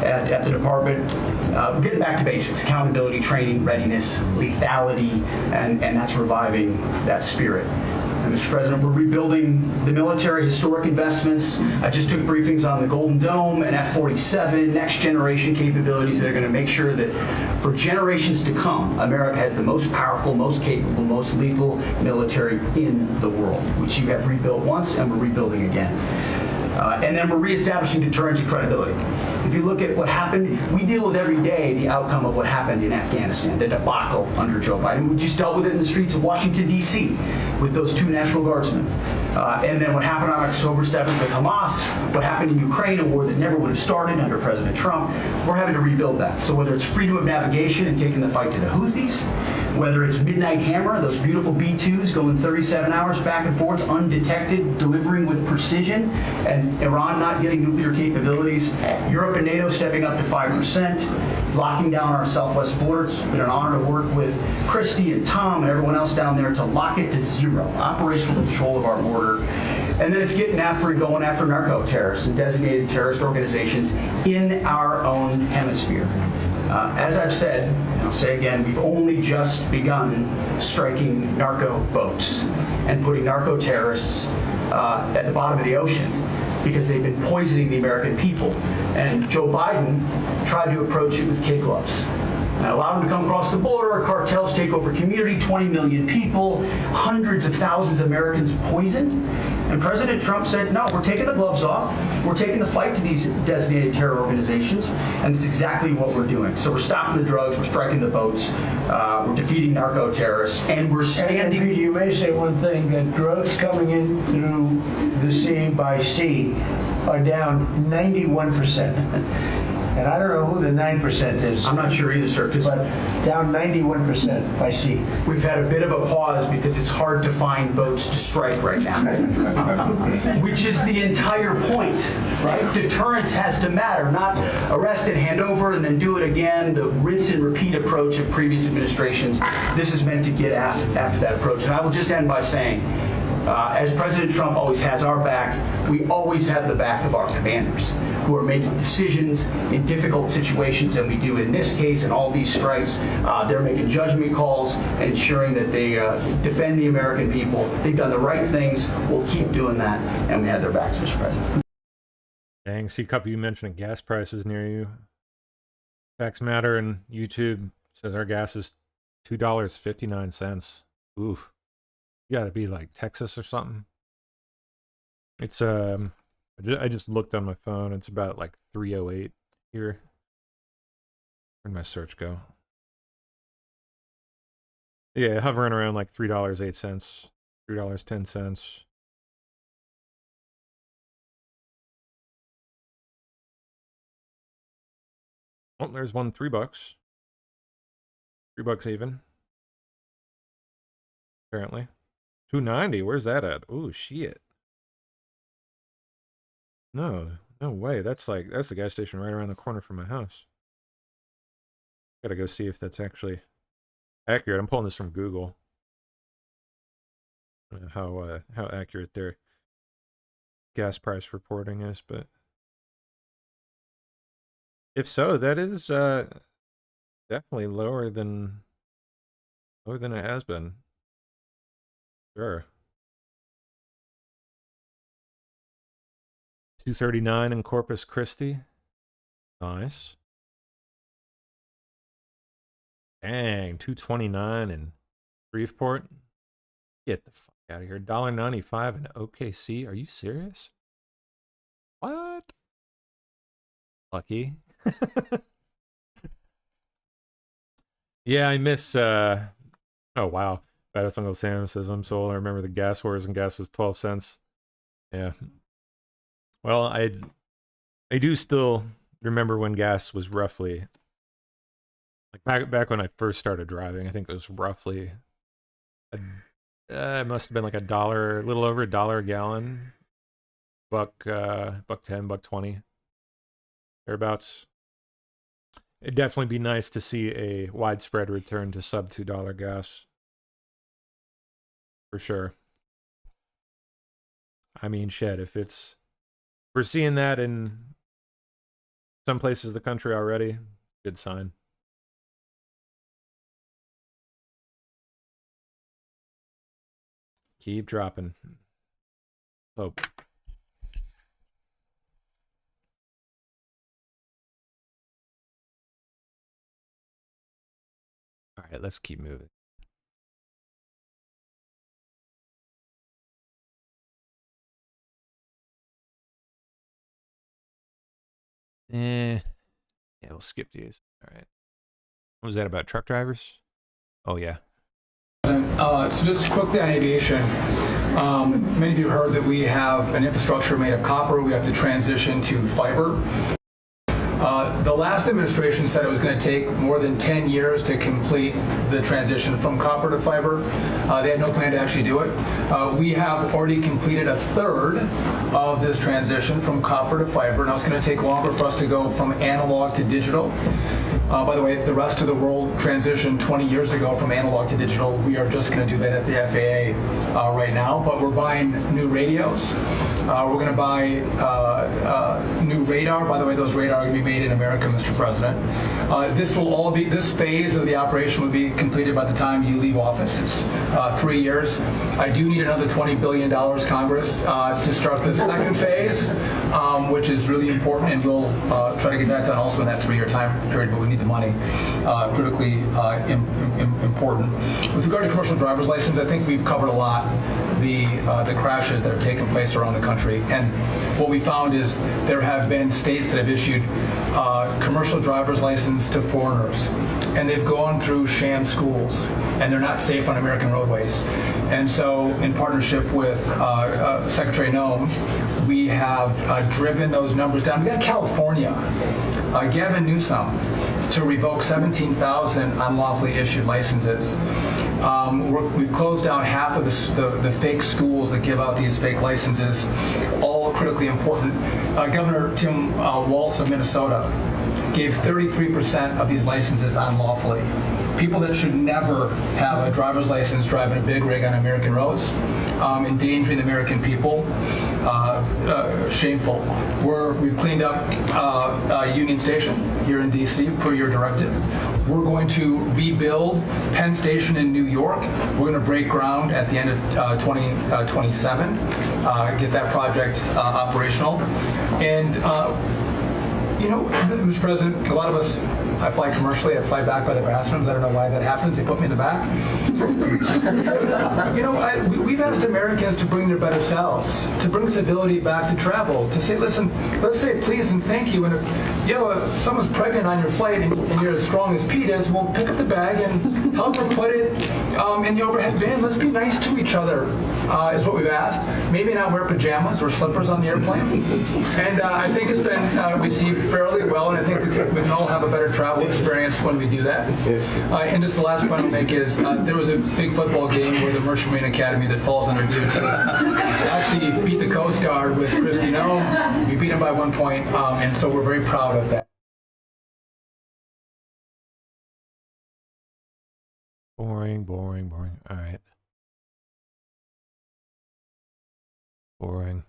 G: at the department. We're getting back to basics: accountability, training, readiness, lethality, and that's reviving that spirit. And Mr. President, we're rebuilding the military, historic investments. I just took briefings on the Golden Dome and F-47, next generation capabilities that are going to make sure that for generations to come, America has the most powerful, most capable, most lethal military in the world, which you have rebuilt once and we're rebuilding again. And then we're reestablishing deterrence and credibility. If you look at what happened, we deal with every day the outcome of what happened in Afghanistan, the debacle under Joe Biden. We just dealt with it in the streets of Washington, D.C. with those 2 National Guardsmen. And then what happened on October 7th with Hamas, what happened in Ukraine, a war that never would have started under President Trump, we're having to rebuild that. So whether it's freedom of navigation and taking the fight to the Houthis, whether it's Midnight Hammer, those beautiful B-2s going 37 hours back and forth, undetected, delivering with precision, and Iran not getting nuclear capabilities, Europe and NATO stepping up to 5%, locking down our southwest border. It's been an honor to work with Christy and Tom and everyone else down there to lock it to 0, operational control of our border. And then it's getting after and going after narco-terrorists and designated terrorist organizations in our own hemisphere. As I've said, and I'll say again, we've only just begun striking narco boats and putting narco terrorists at the bottom of the ocean because they've been poisoning the American people. And Joe Biden tried to approach it with kid gloves. Allow them to come across the border, cartels take over community, 20 million people, hundreds of thousands of Americans poisoned. And President Trump said, no, we're taking the gloves off. We're taking the fight to these designated terror organizations. And that's exactly what we're doing. So we're stopping the drugs, we're striking the boats, we're defeating narco terrorists, and we're standing.
H: And you may say one thing, that drugs coming in through the sea by sea are down 91%. And I don't know who the 9% is.
G: I'm not sure either, sir.
H: But down 91% by sea.
G: We've had a bit of a pause because it's hard to find boats to strike right now. Which is the entire point, right? Deterrence has to matter, not arrest and hand over and then do it again, the rinse and repeat approach of previous administrations. This is meant to get after that approach. And I will just end by saying, as President Trump always has our back, we always have the back of our commanders who are making decisions in difficult situations, and we do in this case and all these strikes. They're making judgment calls and ensuring that they defend the American people. They've done the right things. We'll keep doing that, and we have their backs, Mr. President.
A: Dang, see a couple you mentioning gas prices near you. Facts Matter and YouTube says our gas is $2.59. Oof. You gotta be like Texas or something. It's I just looked on my phone. It's about like 308 here. Where'd my search go? Yeah, hovering around like $3.08, $3.10. Oh, there's one $3. $3 even. Apparently. $2.90. Where's that at? Oh shit. No way. That's the gas station right around the corner from my house. Gotta go see if that's actually accurate. I'm pulling this from Google. I don't know how accurate their gas price reporting is, but if so, that is definitely lower than it has been. Sure. $2.39 in Corpus Christi. Nice. Dang, $2.29 in Shreveport. Get the fuck out of here. $1.95 in OKC. Are you serious? What? Lucky. Yeah, I miss oh wow. Baddest Uncle Sam says I'm so old. I remember the gas wars and gas was 12 cents. Yeah. Well, I do still remember when gas was roughly like back when I first started driving. I think it was roughly it must have been like $1, a little over $1 a gallon, $1.10, $1.20, thereabouts. It'd definitely be nice to see a widespread return to sub $2 gas, for sure. I mean, shit, if we're seeing that in some places of the country already, good sign. Keep dropping. Hope. All right, let's keep moving. Yeah, we'll skip these. All right. What was that about? Truck drivers? Oh, yeah.
I: So just quickly on aviation, many of you heard that we have an infrastructure made of copper. We have to transition to fiber. The last administration said it was going to take more than 10 years to complete the transition from copper to fiber. They had no plan to actually do it. We have already completed a third of this transition from copper to fiber. Now it's going to take longer for us to go from analog to digital. By the way, the rest of the world transitioned 20 years ago from analog to digital. We are just going to do that at the FAA right now, but we're buying new radios. We're going to buy new radar. By the way, those radar are going to be made in America, Mr. President. This phase of the operation will be completed by the time you leave office. It's 3 years. I do need another $20 billion, Congress, to start the second phase, which is really important, and we'll try to get that done also in that 3-year time period, but we need the money, critically important. With regard to commercial driver's license, I think we've covered a lot the crashes that have taken place around the country. And what we found is there have been states that have issued commercial driver's license to foreigners, and they've gone through sham schools, and they're not safe on American roadways. And so, in partnership with Secretary Noem, we have driven those numbers down. We got California, Gavin Newsom, to revoke 17,000 unlawfully issued licenses. We've closed down half of the fake schools that give out these fake licenses, all critically important. Governor Tim Walz of Minnesota gave 33% of these licenses unlawfully. People that should never have a driver's license driving a big rig on American roads, endangering the American people, shameful. We've cleaned up Union Station here in D.C. per your directive. We're going to rebuild Penn Station in New York. We're going to break ground at the end of 2027, get that project operational. And Mr. President, a lot of us, I fly commercially, I fly back by the bathrooms. I don't know why that happens. They put me in the back. We've asked Americans to bring their better selves, to bring civility back to travel, to say, listen, let's say please and thank you. And if someone's pregnant on your flight and you're as strong as Pete is, well, pick up the bag and help her put it in the overhead bin. Let's be nice to each other, is what we've asked. Maybe not wear pajamas or slippers on the airplane. And I think it's been received fairly well, and I think we can all have a better travel experience when we do that. And just the last point I'll make is there was a big football game where the Merchant Marine Academy that falls under DOT actually beat the Coast Guard with Kristi Noem. We beat them by 1 point, and so we're very proud of that.
A: Boring, boring, boring. All right. Boring.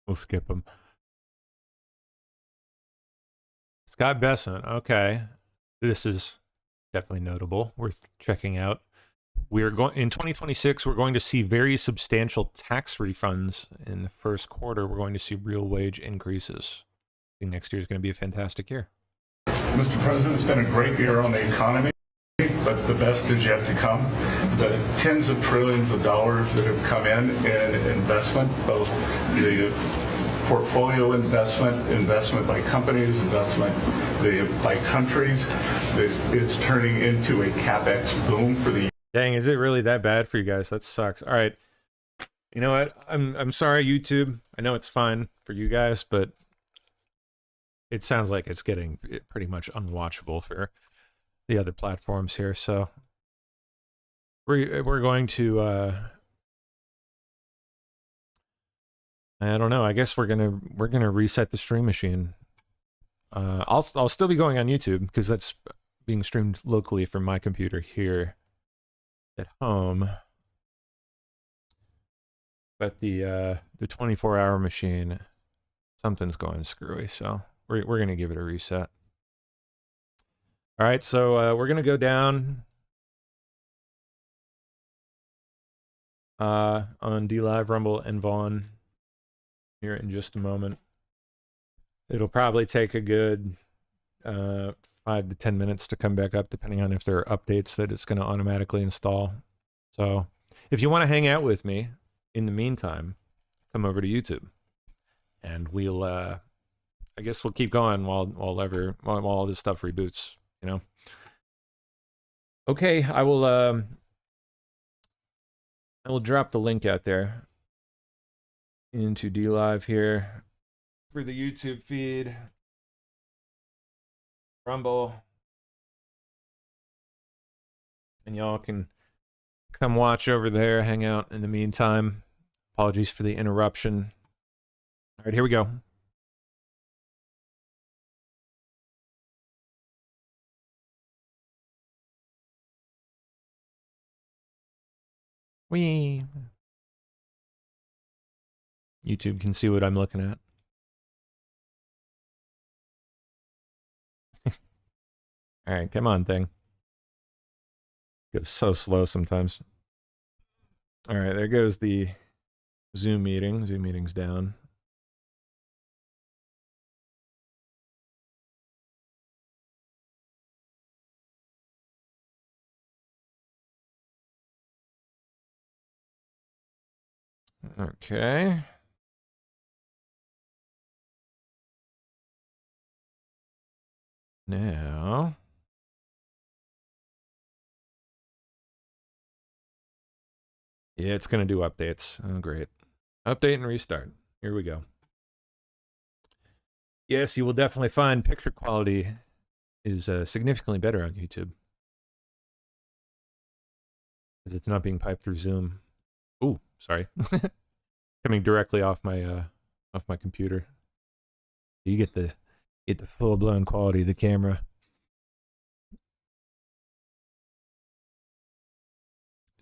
A: We'll skip them. Scott Bessent. Okay. This is definitely notable, worth checking out. We're going in 2026, we're going to see very substantial tax refunds in the first quarter. We're going to see real wage increases. I think next year is going to be a fantastic year.
K: Mr. President, it's been a great year on the economy, but the best is yet to come. The tens of trillions of dollars that have come in investment, both the portfolio investment by companies, investment by countries, it's turning into a CapEx boom for the.
A: Dang, is it really that bad for you guys? That sucks. All right. You know what? I'm sorry, YouTube. I know it's fine for you guys, but it sounds like it's getting pretty much unwatchable for the other platforms here. So we're going to I don't know. I guess we're gonna reset the stream machine. I'll still be going on YouTube because that's being streamed locally from my computer here at home. But the 24-hour machine, something's going screwy, so we're gonna give it a reset. All right, so we're gonna go down on DLive, Rumble, and Vaughn here in just a moment. It'll probably take a good 5 to 10 minutes to come back up, depending on if there are updates that it's going to automatically install. So if you want to hang out with me in the meantime, come over to YouTube, and we'll I guess we'll keep going while all this stuff reboots, you know. Okay, I will drop the link out there into DLive here for the YouTube feed, Rumble, and y'all can come watch over there, hang out in the meantime. Apologies for the interruption. All right, here we go. YouTube can see what I'm looking at. All right, come on, thing. Goes so slow sometimes. All right, there goes the Zoom meeting. Zoom meeting's down. Okay. Now. Yeah, it's going to do updates. Oh, great. Update and restart. Here we go. Yes, you will definitely find picture quality is significantly better on YouTube. Because it's not being piped through Zoom. Ooh, sorry. Coming directly off my computer. You get the full-blown quality of the camera.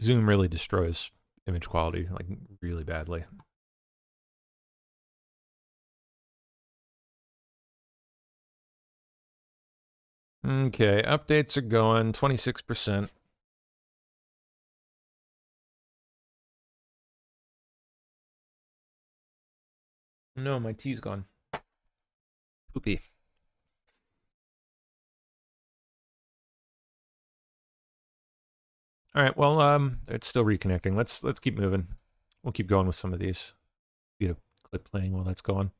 A: Zoom really destroys image quality, like, really badly. Okay, updates are going 26%. No, my tea's gone. Poopy. All right, well, it's still reconnecting. Let's keep moving. We'll keep going with some of these. Get a clip playing while that's going.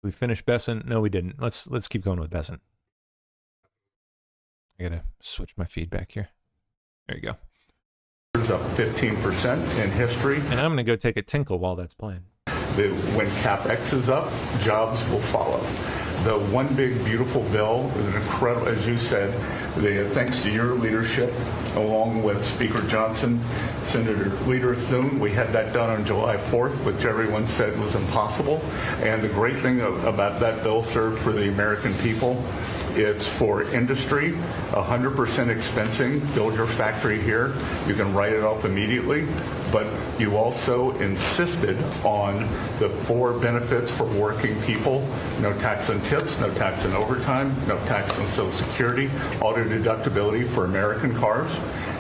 A: We finished Besant? No, we didn't. Let's keep going with Besant. I gotta switch my feedback here. There you go.
K: Up 15% in history.
A: And I'm gonna go take a tinkle while that's playing.
K: When CapEx is up, jobs will follow. The One Big Beautiful Bill is an incredible, as you said, thanks to your leadership, along with Speaker Johnson, Senator Leader Thune, we had that done on July 4th, which everyone said was impossible. And the great thing about that bill, sir, for the American people, it's for industry, 100% expensing, build your factory here, you can write it off immediately, but you also insisted on the 4 benefits for working people: no tax on tips, no tax on overtime, no tax on Social Security, auto deductibility for American cars,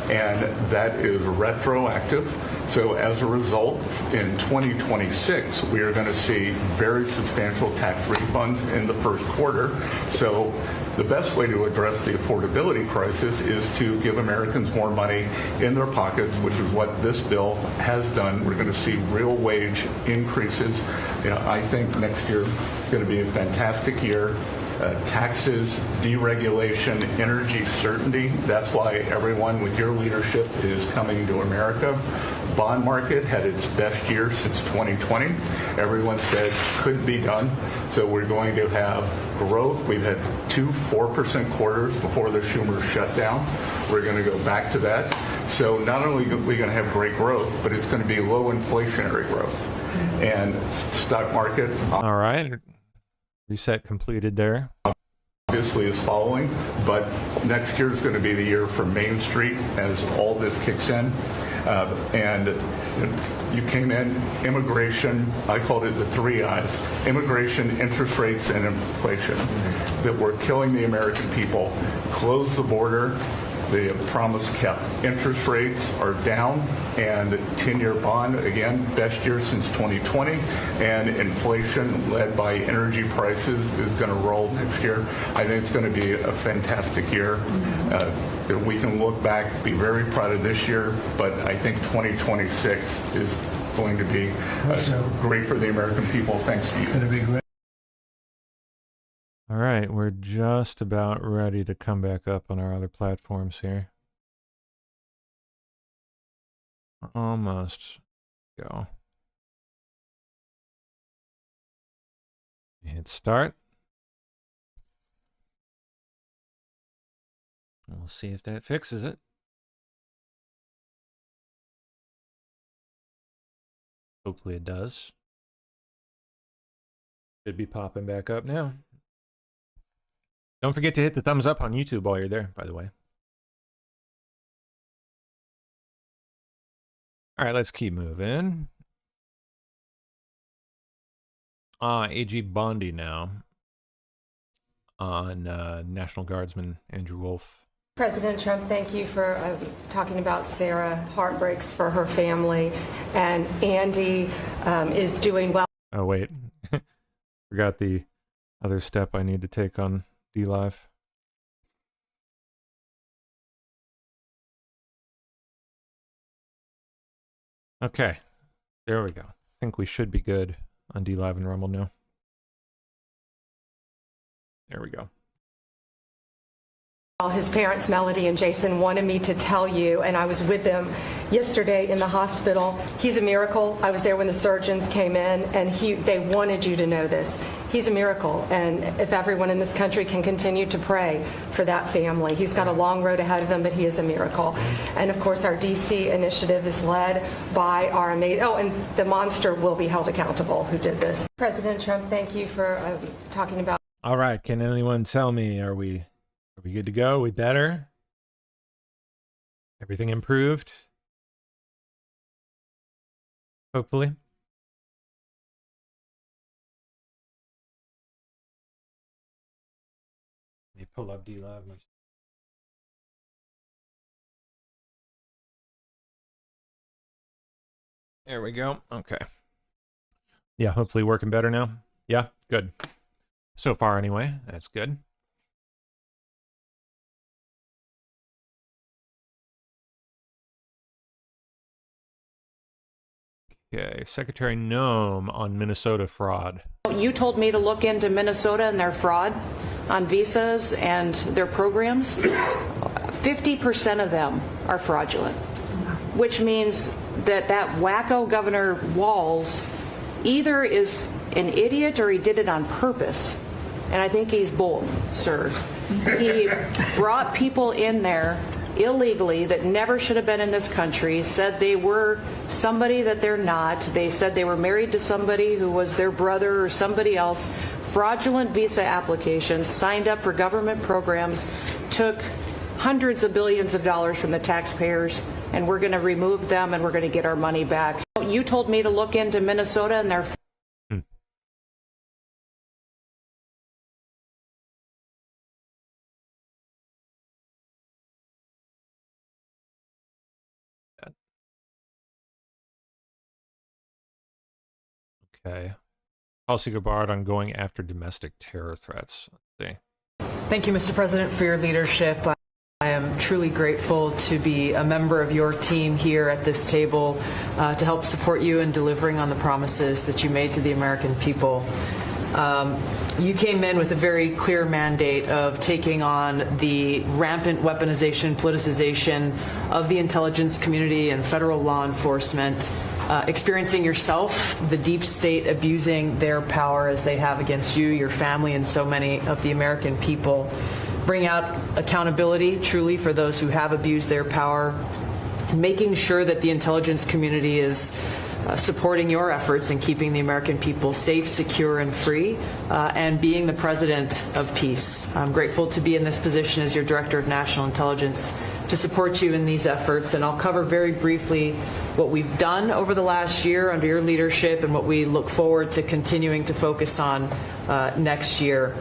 K: and that is retroactive. So as a result, in 2026, we are going to see very substantial tax refunds in the first quarter. So the best way to address the affordability crisis is to give Americans more money in their pockets, which is what this bill has done. We're going to see real wage increases. You know, I think next year is going to be a fantastic year. Taxes, deregulation, energy certainty. That's why everyone with your leadership is coming to America. Bond market had its best year since 2020. Everyone said couldn't be done. So we're going to have growth. We've had 2 4% quarters before the Schumer shutdown. We're going to go back to that. So not only are we going to have great growth, but it's going to be low inflationary growth. And stock market.
A: All right. Reset completed there.
K: Obviously is following, but next year is going to be the year for Main Street as all this kicks in. And you came in, immigration, I called it the 3 I's, immigration, interest rates, and inflation, that we're killing the American people. Close the border. The promise kept. Interest rates are down, and 10-year bond, again, best year since 2020, and inflation led by energy prices is going to roll next year. I think it's going to be a fantastic year. We can look back, be very proud of this year, but I think 2026 is going to be great for the American people. Thanks to you. It's going to be great.
A: All right, we're just about ready to come back up on our other platforms here. Almost. Go. Hit start. We'll see if that fixes it. Hopefully it does. Should be popping back up now. Don't forget to hit the thumbs up on YouTube while you're there, by the way. All right, let's keep moving. AG Bondi now. on National Guardsman Andrew Wolf.
L: President Trump, thank you for talking about Sarah. Heartbreaks for her family. And Andy is doing well.
A: Oh, wait. Forgot the other step I need to take on DLive. Okay. There we go. I think we should be good on DLive and Rumble now. There we go.
L: His parents, Melody and Jason, wanted me to tell you, and I was with them yesterday in the hospital. He's a miracle. I was there when the surgeons came in, and they wanted you to know this. He's a miracle, and if everyone in this country can continue to pray for that family. He's got a long road ahead of him, but he is a miracle. And, of course, our D.C. initiative is led by our amazing... Oh, and the monster will be held accountable who did this. President Trump, thank you for talking about...
A: All right, can anyone tell me, are we good to go? We better? Everything improved? Hopefully. Let me pull up DLive myself. There we go. Okay. Yeah, hopefully working better now. Yeah, good. So far anyway, that's good. Okay, Secretary Noem on Minnesota fraud.
M: You told me to look into Minnesota and their fraud on visas and their programs. 50% of them are fraudulent, which means that wacko Governor Walz either is an idiot or he did it on purpose. And I think he's bold, sir. He brought people in there illegally that never should have been in this country, said they were somebody that they're not. They said they were married to somebody who was their brother or somebody else. Fraudulent visa applications, signed up for government programs, took hundreds of billions of dollars from the taxpayers, and we're going to remove them and we're going to get our money back. You told me to look into Minnesota and their...
A: Okay. Tulsi Gabbard on going after domestic terror threats. Let's see.
N: Thank you, Mr. President, for your leadership. I am truly grateful to be a member of your team here at this table to help support you in delivering on the promises that you made to the American people. You came in with a very clear mandate of taking on the rampant weaponization, politicization of the intelligence community and federal law enforcement, experiencing yourself, the deep state abusing their power as they have against you, your family, and so many of the American people. Bring out accountability, truly, for those who have abused their power, making sure that the intelligence community is supporting your efforts in keeping the American people safe, secure, and free, and being the president of peace. I'm grateful to be in this position as your Director of National Intelligence to support you in these efforts, and I'll cover very briefly what we've done over the last year under your leadership and what we look forward to continuing to focus on next year.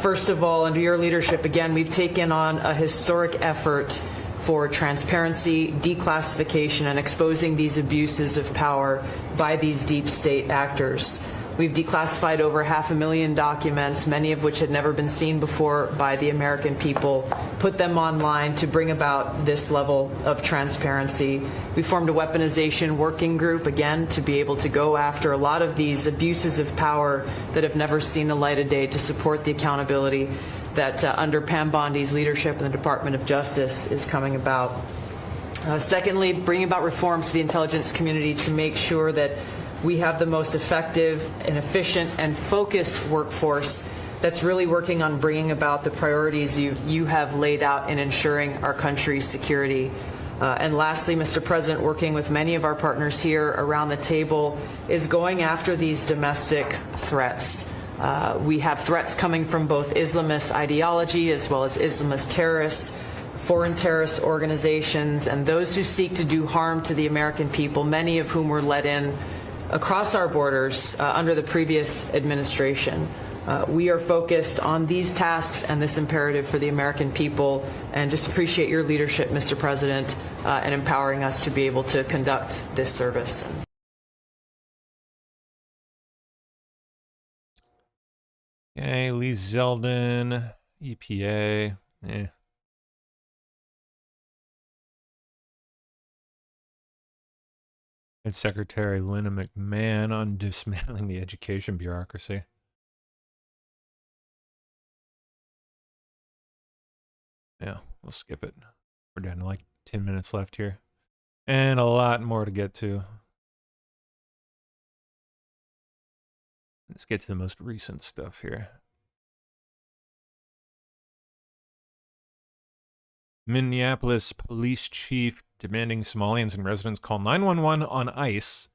N: First of all, under your leadership, again, we've taken on a historic effort for transparency, declassification, and exposing these abuses of power by these deep state actors. We've declassified over 500,000 documents, many of which had never been seen before by the American people, put them online to bring about this level of transparency. We formed a weaponization working group, again, to be able to go after a lot of these abuses of power that have never seen the light of day, to support the accountability that under Pam Bondi's leadership in the Department of Justice is coming about. Secondly, bringing about reforms to the intelligence community to make sure that we have the most effective and efficient and focused workforce that's really working on bringing about the priorities you have laid out in ensuring our country's security. And lastly, Mr. President, working with many of our partners here around the table is going after these domestic threats. We have threats coming from both Islamist ideology as well as Islamist terrorists, foreign terrorist organizations, and those who seek to do harm to the American people, many of whom were let in across our borders under the previous administration. We are focused on these tasks and this imperative for the American people, and just appreciate your leadership, Mr. President, and empowering us to be able to conduct this service.
A: Okay, Lee Zeldin, EPA. And Secretary Linda McMahon on dismantling the education bureaucracy. Yeah, we'll skip it. We're down to like 10 minutes left here. And a lot more to get to. Let's get to the most recent stuff here. Minneapolis police chief demanding Somalians and residents call 911 on ICE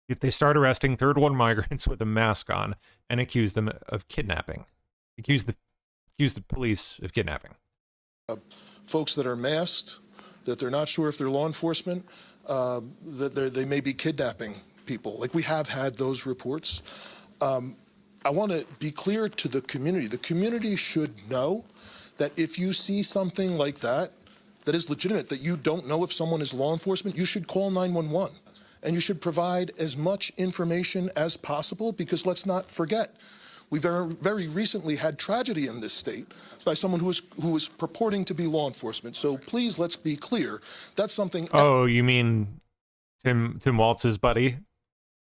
A: if they start arresting third world migrants with a mask on and accuse them of kidnapping. Accuse the police of kidnapping.
J: Folks that are masked, that they're not sure if they're law enforcement, that they may be kidnapping people. Like, we have had those reports. I want to be clear to the community. The community should know that if you see something like that, that is legitimate, that you don't know if someone is law enforcement, you should call 911. And you should provide as much information as possible, because let's not forget, we very recently had tragedy in this state by someone who was purporting to be law enforcement. So please, let's be clear. That's something.
A: Oh, you mean Tim Waltz's buddy,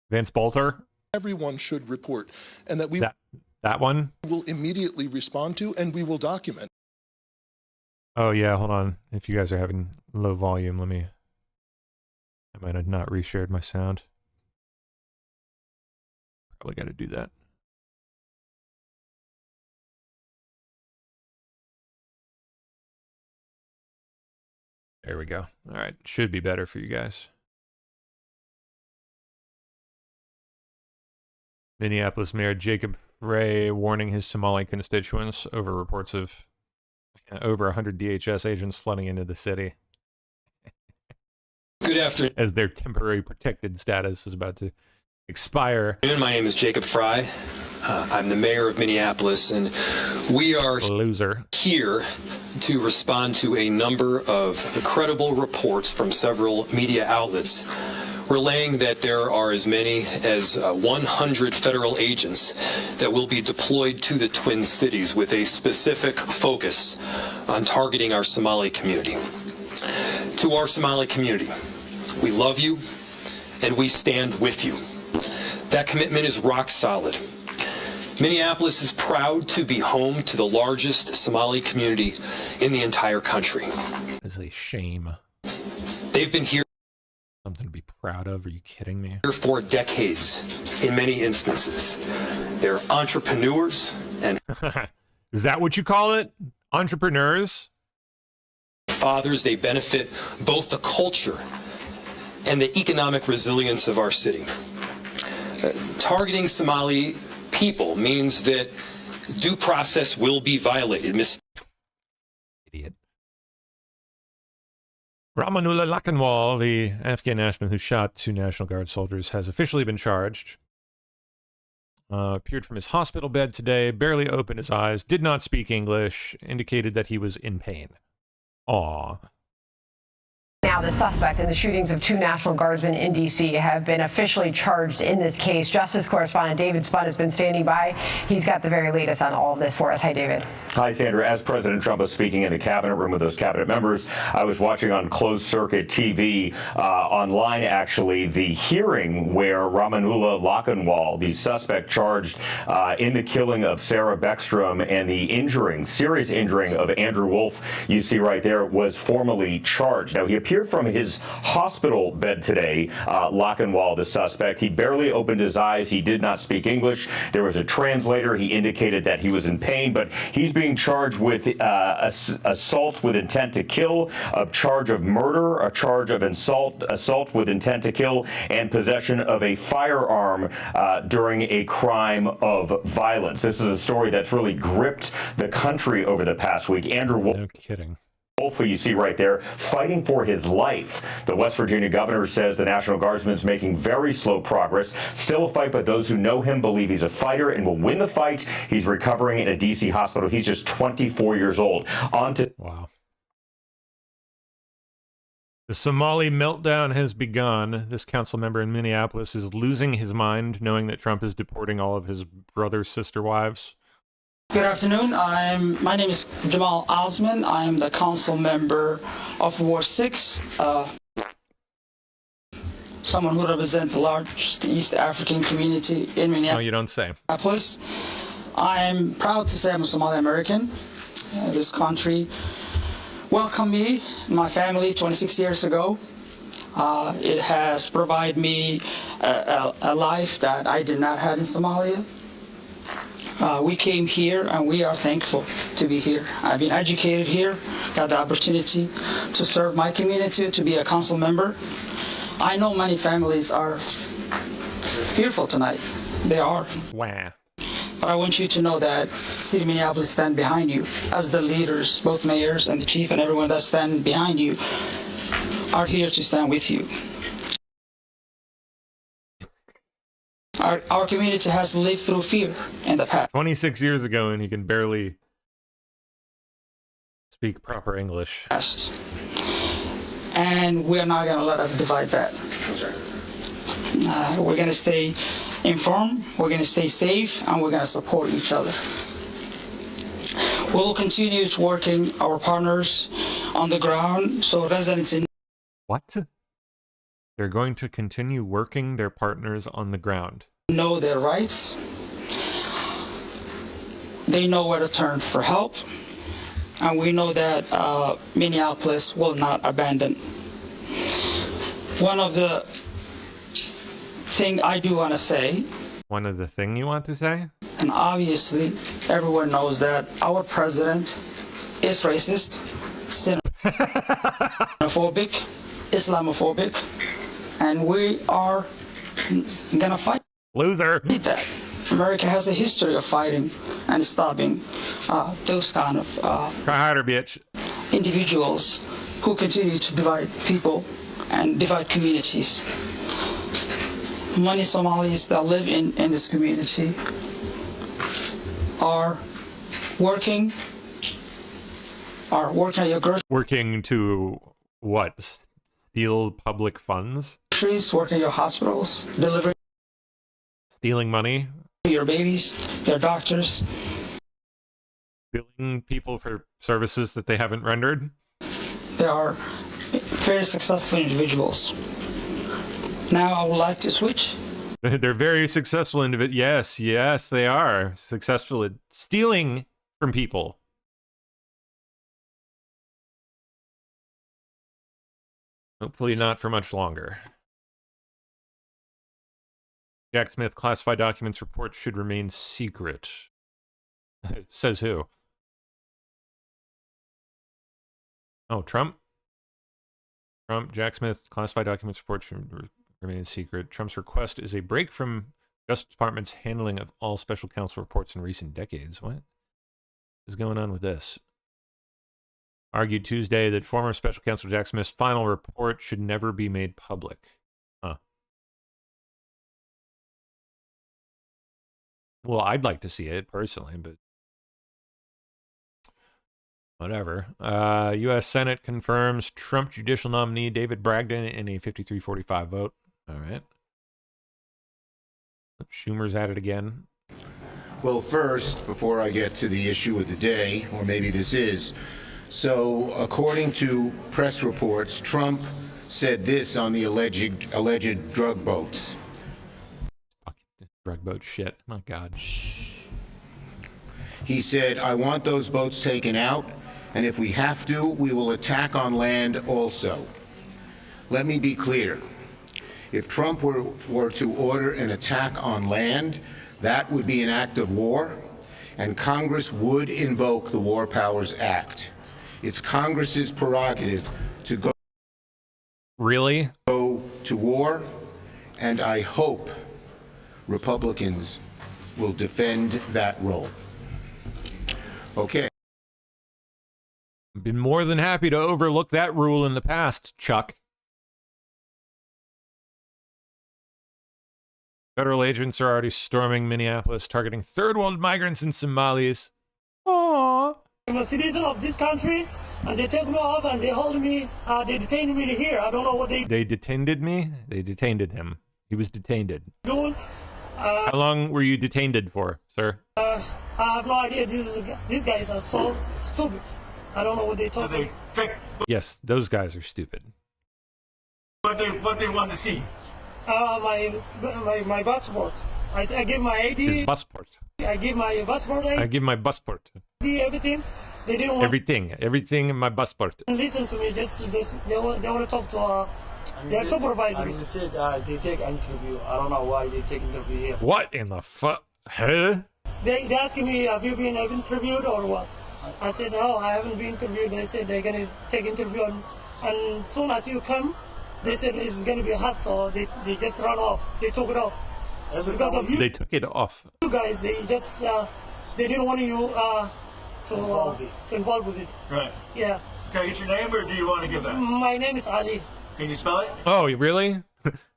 A: Vince Bolter?
J: Everyone should report, and that we
A: that one
J: will immediately respond to, and we will document.
A: Oh yeah, hold on. If you guys are having low volume, I might have not reshared my sound. Probably got to do that. There we go. All right, should be better for you guys. Minneapolis Mayor Jacob Frey warning his Somali constituents over reports of over 100 DHS agents flooding into the city.
O: Good afternoon.
A: As their temporary protected status is about to expire.
O: My name is Jacob Frey. I'm the mayor of Minneapolis, and we are here to respond to a number of credible reports from several media outlets relaying that there are as many as 100 federal agents that will be deployed to the Twin Cities with a specific focus on targeting our Somali community. To our Somali community, we love you and we stand with you. That commitment is rock solid. Minneapolis is proud to be home to the largest Somali community in the entire country.
A: It's a shame.
O: They've been here.
A: Something to be proud of. Are you kidding me?
O: For decades, in many instances. They're entrepreneurs and...
A: Is that what you call it? Entrepreneurs?
O: Fathers, they benefit both the culture and the economic resilience of our city. Targeting Somali people means that due process will be violated.
A: Idiot. Ramanullah Lakhanwal, the Afghan national who shot 2 National Guard soldiers, has officially been charged. Appeared from his hospital bed today, barely opened his eyes, did not speak English, indicated that he was in pain. Aww.
P: Now, the suspect in the shootings of 2 National Guardsmen in D.C. have been officially charged in this case. Justice correspondent David Spunt has been standing by. He's got the very latest on all of this for us. Hi, David.
X: Hi, Sandra. As President Trump was speaking in the cabinet room with those cabinet members, I was watching on closed-circuit TV online, actually, the hearing where Ramanullah Lakhanwal, the suspect charged in the killing of Sarah Beckstrom and the serious injuring of Andrew Wolf, you see right there, was formally charged. Now, he appeared from his hospital bed today, Lakhanwal, the suspect. He barely opened his eyes. He did not speak English. There was a translator. He indicated that he was in pain, but he's being charged with assault with intent to kill, a charge of murder, a charge of assault with intent to kill, and possession of a firearm during a crime of violence. This is a story that's really gripped the country over the past week. Andrew Wolf.
A: No kidding.
X: Wolf, who you see right there, fighting for his life. The West Virginia governor says the National Guardsman's making very slow progress. Still a fight, but those who know him believe he's a fighter and will win the fight. He's recovering in a D.C. hospital. He's just 24 years old.
A: Wow. The Somali meltdown has begun. This council member in Minneapolis is losing his mind knowing that Trump is deporting all of his brother's sister wives.
R: Good afternoon. My name is Jamal Osman. I am the council member of Ward 6. Someone who represents the largest East African community in Minneapolis.
A: No, you don't say.
R: I'm proud to say I'm a Somali American. This country welcomed me, my family, 26 years ago. It has provided me a life that I did not have in Somalia. We came here and we are thankful to be here. I've been educated here, got the opportunity to serve my community, to be a council member. I know many families are fearful tonight. They are.
A: Wow.
R: But I want you to know that City of Minneapolis stand behind you, as the leaders, both mayors and the chief and everyone that stand behind you are here to stand with you. Our community has lived through fear in the past.
A: 26 years ago, and he can barely speak proper English.
R: And we're not going to let us divide that. We're going to stay informed, we're going to stay safe, and we're going to support each other. We'll continue to working our partners on the ground so residents in...
A: What? They're going to continue working their partners on the ground.
R: Know their rights. They know where to turn for help. And we know that Minneapolis will not abandon. One of the thing I do want to say.
A: One of the thing you want to say?
R: And obviously, everyone knows that our president is racist, xenophobic, Islamophobic, and we are gonna fight.
A: Loser.
R: That America has a history of fighting and stopping those kind of
A: try harder, bitch.
R: Individuals who continue to divide people and divide communities. Many Somalis that live in this community are working at your grocery.
A: Working to what? Steal public funds?
R: Working at your hospitals, delivering.
A: Stealing money?
R: Your babies, their doctors.
A: Billing people for services that they haven't rendered?
R: They are very successful individuals. Now I would like to switch.
A: They're very successful individuals. Yes, they are successful at stealing from people. Hopefully not for much longer. Jack Smith, classified documents report should remain secret. Says who? Oh, Trump? Trump, Jack Smith, classified documents report should remain secret. Trump's request is a break from Justice Department's handling of all special counsel reports in recent decades. What is going on with this? Argued Tuesday that former special counsel Jack Smith's final report should never be made public. Huh. Well, I'd like to see it personally, but whatever. U.S. Senate confirms Trump judicial nominee David Bragdon in a 53-45 vote. All right. Schumer's at it again.
S: Well, first, before I get to the issue of the day, or maybe this is, so according to press reports, Trump said this on the alleged drug boats.
A: Drug boat shit. My God.
S: He said, I want those boats taken out, and if we have to, we will attack on land also. Let me be clear. If Trump were to order an attack on land, that would be an act of war, and Congress would invoke the War Powers Act. It's Congress's prerogative to go to war, and I hope Republicans will defend that role. Okay.
A: Been more than happy to overlook that rule in the past, Chuck. Federal agents are already storming Minneapolis, targeting third world migrants and Somalis. Aww.
Q: I'm a citizen of this country, and they take me off and they hold me, they detain me here. I don't know what
A: They detained me? They detained him. He was detained.
Q: doing.
A: How long were you detained for, sir?
Q: I have no idea. These guys are so stupid. I don't know what they talk about.
A: Yes, those guys are stupid.
Q: What they want to see? My passport. I give my ID.
A: His passport.
Q: I give my passport.
A: I give my passport.
Q: Everything. They didn't want
A: Everything in my passport.
Q: to listen to me. Just they want to talk to their supervisors.
T: I mean, they said they take interview. I don't know why they take interview here.
A: What in the fuck? Huh?
Q: They asking me, have you been interviewed or what? I said, no, I haven't been interviewed. They said they're going to take interview. And soon as you come, they said it's going to be hot, so they just run off. They took it off. Because of you,
A: They took it off.
Q: you guys, they just, they didn't want you to involve with it.
T: Right.
Q: Yeah.
T: Can I get your name, or do you want to give that?
Q: My name is Ali.
T: Can you spell it?
A: Oh, really?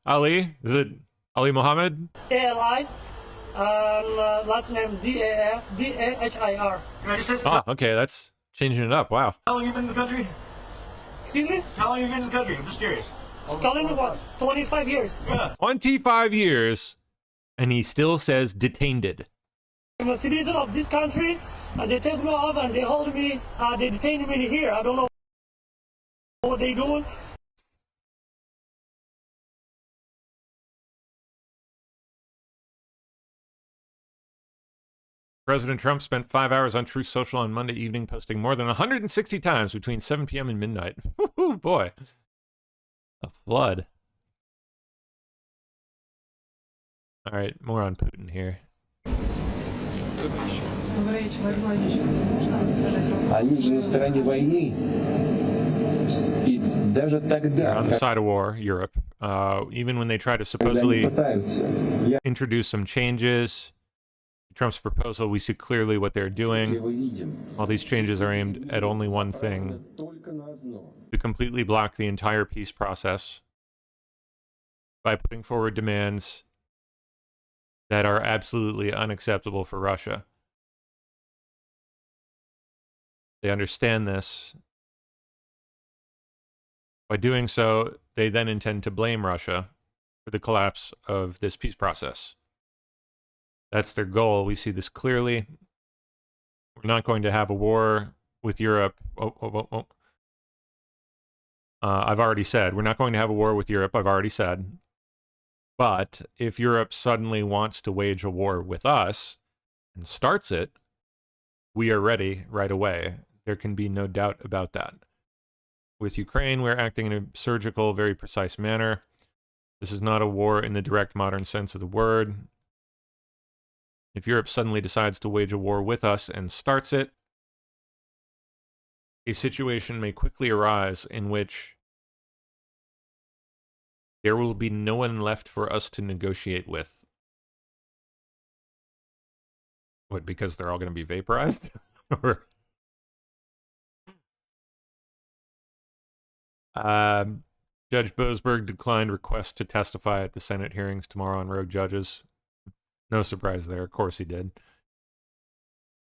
A: Ali? Is it Ali Muhammad?
Q: Ali. Last name Dahir.
A: Oh, okay, that's changing it up. Wow.
T: How long have you been in the country?
Q: Excuse me?
T: How long have you been in the country? I'm just curious.
Q: Telling me what? 25 years.
T: Yeah.
A: 25 years, and he still says detained.
Q: I'm a citizen of this country, and they take me off and they hold me, they detain me here. I don't know what they doing.
A: President Trump spent 5 hours on Truth Social on Monday evening, posting more than 160 times between 7 p.m. and midnight. Woo-hoo, boy. A flood. All right, more on Putin here.
U: Они же на стороне войны. И даже тогда...
A: They're on the side of war, Europe. Even when they try to supposedly introduce some changes, Trump's proposal, we see clearly what they're doing. All these changes are aimed at only one thing: to completely block the entire peace process by putting forward demands that are absolutely unacceptable for Russia. They understand this. By doing so, they then intend to blame Russia for the collapse of this peace process. That's their goal. We see this clearly. We're not going to have a war with Europe. I've already said. We're not going to have a war with Europe. I've already said. But if Europe suddenly wants to wage a war with us and starts it, we are ready right away. There can be no doubt about that. With Ukraine, we're acting in a surgical, very precise manner. This is not a war in the direct modern sense of the word. If Europe suddenly decides to wage a war with us and starts it, a situation may quickly arise in which there will be no one left for us to negotiate with. What, because they're all going to be vaporized? Or Judge Boasberg declined request to testify at the Senate hearings tomorrow on rogue judges. No surprise there. Of course he did.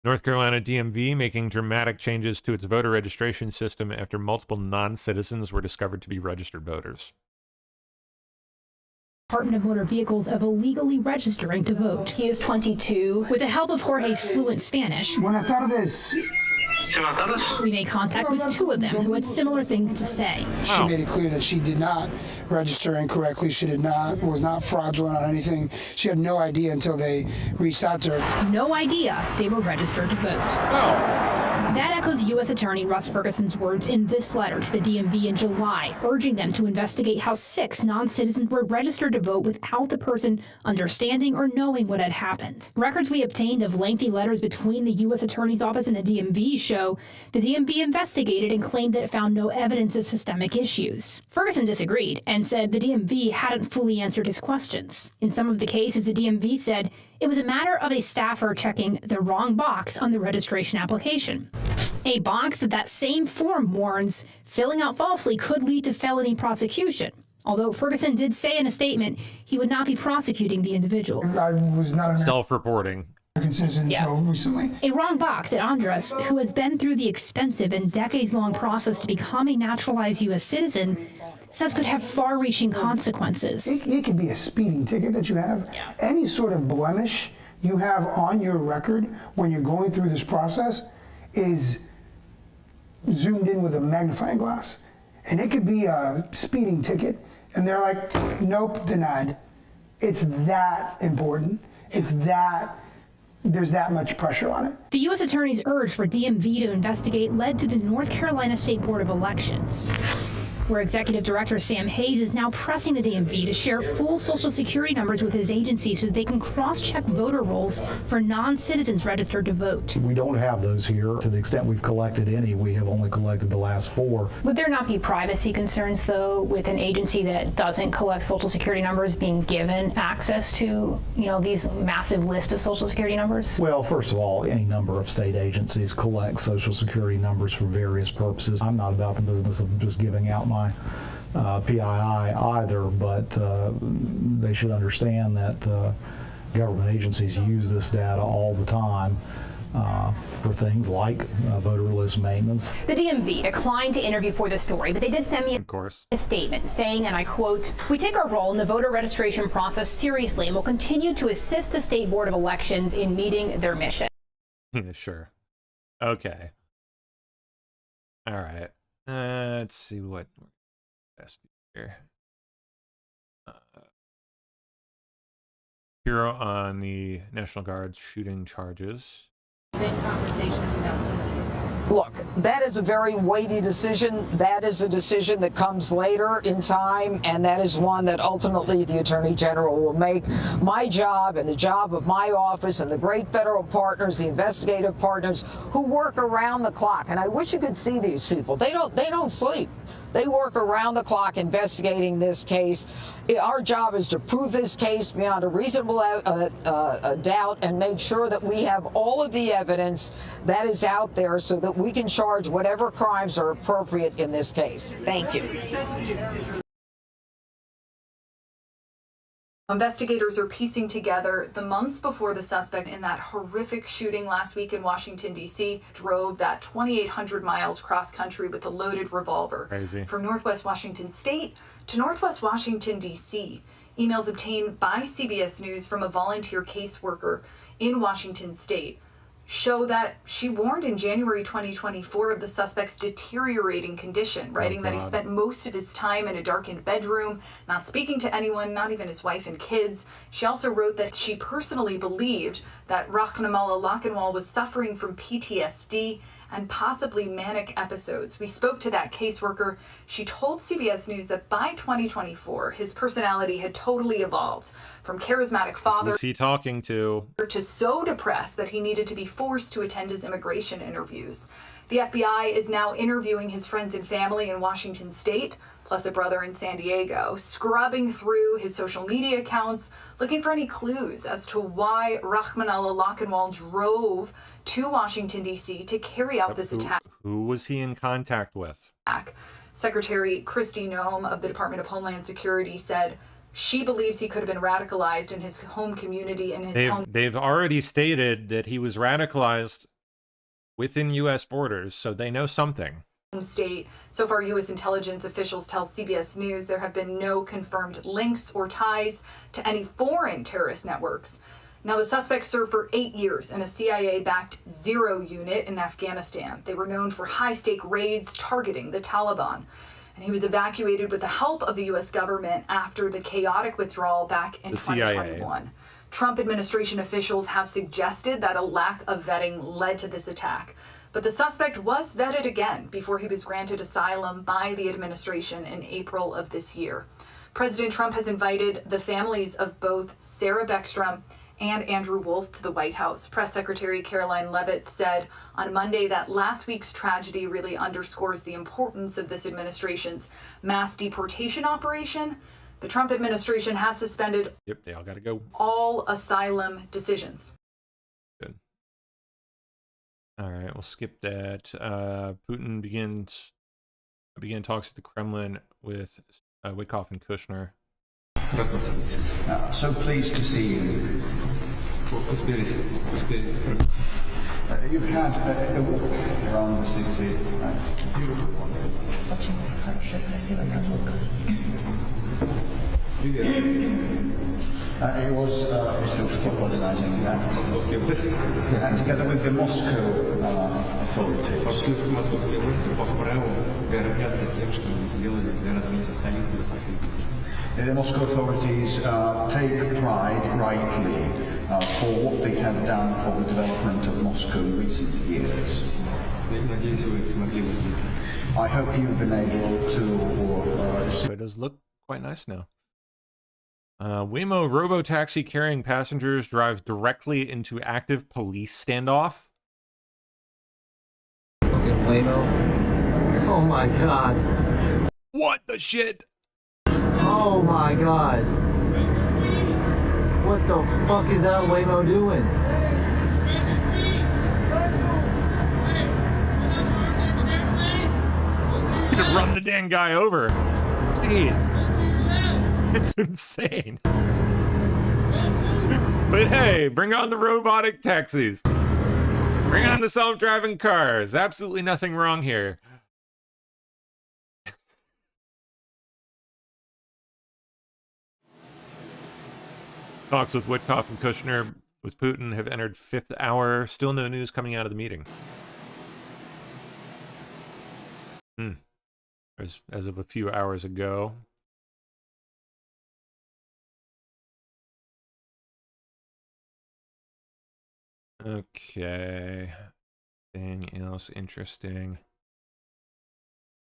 A: North Carolina DMV making dramatic changes to its voter registration system after multiple non-citizens were discovered to be registered voters.
W: Department of Motor Vehicles of illegally registering to vote. He is 22. With the help of Jorge's fluent Spanish,
Y: Buenas tardes.
W: we made contact with two of them who had similar things to say.
Y: She made it clear that she did not register incorrectly. She was not fraudulent on anything. She had no idea until they reached out to her.
W: No idea they were registered to vote. That echoes U.S. Attorney Russ Ferguson's words in this letter to the DMV in July, urging them to investigate how 6 non-citizens were registered to vote without the person understanding or knowing what had happened. Records we obtained of lengthy letters between the U.S. Attorney's Office and the DMV show the DMV investigated and claimed that it found no evidence of systemic issues. Ferguson disagreed and said the DMV hadn't fully answered his questions. In some of the cases, the DMV said it was a matter of a staffer checking the wrong box on the registration application. A box that same form warns filling out falsely could lead to felony prosecution. Although Ferguson did say in a statement he would not be prosecuting the individuals.
Y: I was not an
A: Self-reporting.
Y: American citizen until recently.
W: A wrong box at Andres, who has been through the expensive and decades-long process to become a naturalized U.S. citizen, says could have far-reaching consequences.
Y: It could be a speeding ticket that you have. Any sort of blemish you have on your record when you're going through this process is zoomed in with a magnifying glass. And it could be a speeding ticket, and they're like, nope, denied. It's that important. It's that, there's that much pressure on it.
W: The U.S. Attorney's urge for DMV to investigate led to the North Carolina State Board of Elections, where Executive Director Sam Hayes is now pressing the DMV to share full Social Security numbers with his agency so they can cross-check voter rolls for non-citizens registered to vote.
B: We don't have those here. To the extent we've collected any, we have only collected the last 4.
W: Would there not be privacy concerns, though, with an agency that doesn't collect Social Security numbers being given access to, these massive list of Social Security numbers?
B: Well, first of all, any number of state agencies collect Social Security numbers for various purposes. I'm not about the business of just giving out my PII either, but they should understand that government agencies use this data all the time for things like voter list maintenance.
W: The DMV declined to interview for the story, but they did send me a statement saying, and I quote, "We take our role in the voter registration process seriously and will continue to assist the State Board of Elections in meeting their mission."
A: Sure. Okay. All right. Let's see what best here. Bureau on the National Guard's shooting charges.
C: Look, that is a very weighty decision. That is a decision that comes later in time, and that is one that ultimately the Attorney General will make. My job and the job of my office and the great federal partners, the investigative partners who work around the clock, and I wish you could see these people. They don't sleep. They work around the clock investigating this case. Our job is to prove this case beyond a reasonable doubt and make sure that we have all of the evidence that is out there so that we can charge whatever crimes are appropriate in this case. Thank you.
D: Investigators are piecing together the months before the suspect in that horrific shooting last week in Washington, D.C. drove that 2,800 miles cross-country with a loaded revolver.
A: Crazy.
D: From Northwest Washington State to Northwest Washington, D.C. Emails obtained by CBS News from a volunteer caseworker in Washington State show that she warned in January 2024 of the suspect's deteriorating condition, writing that he spent most of his time in a darkened bedroom, not speaking to anyone, not even his wife and kids. She also wrote that she personally believed that Rahmanullah Lakhanwal was suffering from PTSD and possibly manic episodes. We spoke to that caseworker. She told CBS News that by 2024, his personality had totally evolved from charismatic father
A: Who's he talking to
D: so depressed that he needed to be forced to attend his immigration interviews. The FBI is now interviewing his friends and family in Washington State, plus a brother in San Diego, scrubbing through his social media accounts, looking for any clues as to why Rahmanullah Lakhanwal drove to Washington, D.C. to carry out this attack.
A: Who was he in contact with?
D: Secretary Kristi Noem of the Department of Homeland Security said she believes he could have been radicalized in his home community and his home.
A: They've already stated that he was radicalized within U.S. borders, so they know something.
D: State. So far, U.S. intelligence officials tell CBS News there have been no confirmed links or ties to any foreign terrorist networks. Now, the suspects served for 8 years in a CIA-backed Zero unit in Afghanistan. They were known for high-stake raids targeting the Taliban. And he was evacuated with the help of the U.S. government after the chaotic withdrawal back in 2021. Trump administration officials have suggested that a lack of vetting led to this attack. But the suspect was vetted again before he was granted asylum by the administration in April of this year. President Trump has invited the families of both Sarah Beckstrom and Andrew Wolf to the White House. Press Secretary Caroline Leavitt said on Monday that last week's tragedy really underscores the importance of this administration's mass deportation operation. The Trump administration has suspended
A: they all gotta go.
D: all asylum decisions.
A: All right, we'll skip that. Putin began talks at the Kremlin with Witkoff and Kushner.
E: So pleased to see you. You've had a walk around the city. It's a beautiful one. It was Mr. Uskov organizing that, together with the Moscow authorities. The Moscow authorities take pride, rightly, for what they have done for the development of Moscow in recent years. I hope you've been able to...
A: It does look quite nice now. Waymo robo-taxi carrying passengers drives directly into active police standoff.
F: Fucking Waymo. Oh my god.
A: What the shit?
F: Oh my god. What the fuck is that Waymo doing?
A: You could run the damn guy over. Jeez. It's insane. But hey, bring on the robotic taxis. Bring on the self-driving cars. Absolutely nothing wrong here. Talks with Witkoff and Kushner with Putin have entered 5th hour. Still no news coming out of the meeting. As of a few hours ago. Okay. Anything else interesting?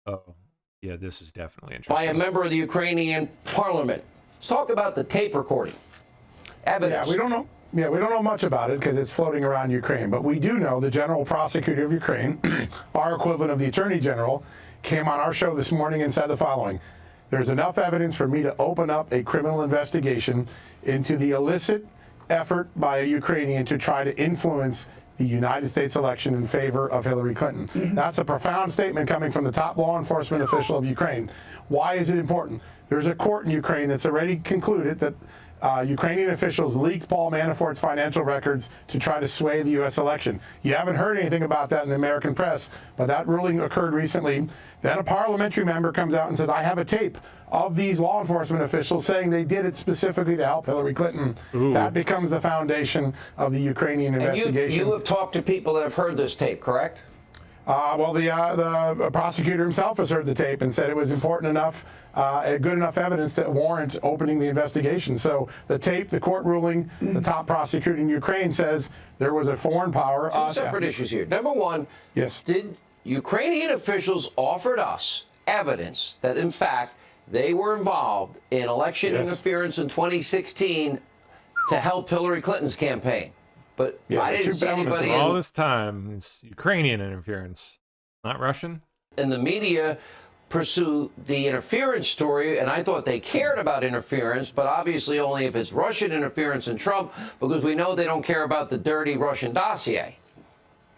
A: Oh, yeah, this is definitely interesting.
G: By a member of the Ukrainian parliament. Let's talk about the tape recording. Evidence.
H: Yeah, we don't know. Yeah, we don't know much about it because it's floating around Ukraine. But we do know the general prosecutor of Ukraine, our equivalent of the attorney general, came on our show this morning and said the following: there's enough evidence for me to open up a criminal investigation into the illicit effort by a Ukrainian to try to influence the United States election in favor of Hillary Clinton. That's a profound statement coming from the top law enforcement official of Ukraine. Why is it important? There's a court in Ukraine that's already concluded that Ukrainian officials leaked Paul Manafort's financial records to try to sway the U.S. election. You haven't heard anything about that in the American press, but that ruling occurred recently. Then a parliamentary member comes out and says, I have a tape of these law enforcement officials saying they did it specifically to help Hillary Clinton.
G: Ooh.
H: That becomes the foundation of the Ukrainian investigation.
G: And you have talked to people that have heard this tape, correct?
H: Well, the prosecutor himself has heard the tape and said it was important enough, good enough evidence to warrant opening the investigation. So the tape, the court ruling, the top prosecutor in Ukraine says there was a foreign power.
G: Two separate issues here. Number one,
H: yes,
G: did Ukrainian officials offered us evidence that, in fact, they were involved in election interference in 2016 to help Hillary Clinton's campaign? But
A: Yeah,
G: I didn't see anybody
A: all this time. It's Ukrainian interference, not Russian.
G: in the media pursue the interference story, and I thought they cared about interference, but obviously only if it's Russian interference in Trump, because we know they don't care about the dirty Russian dossier.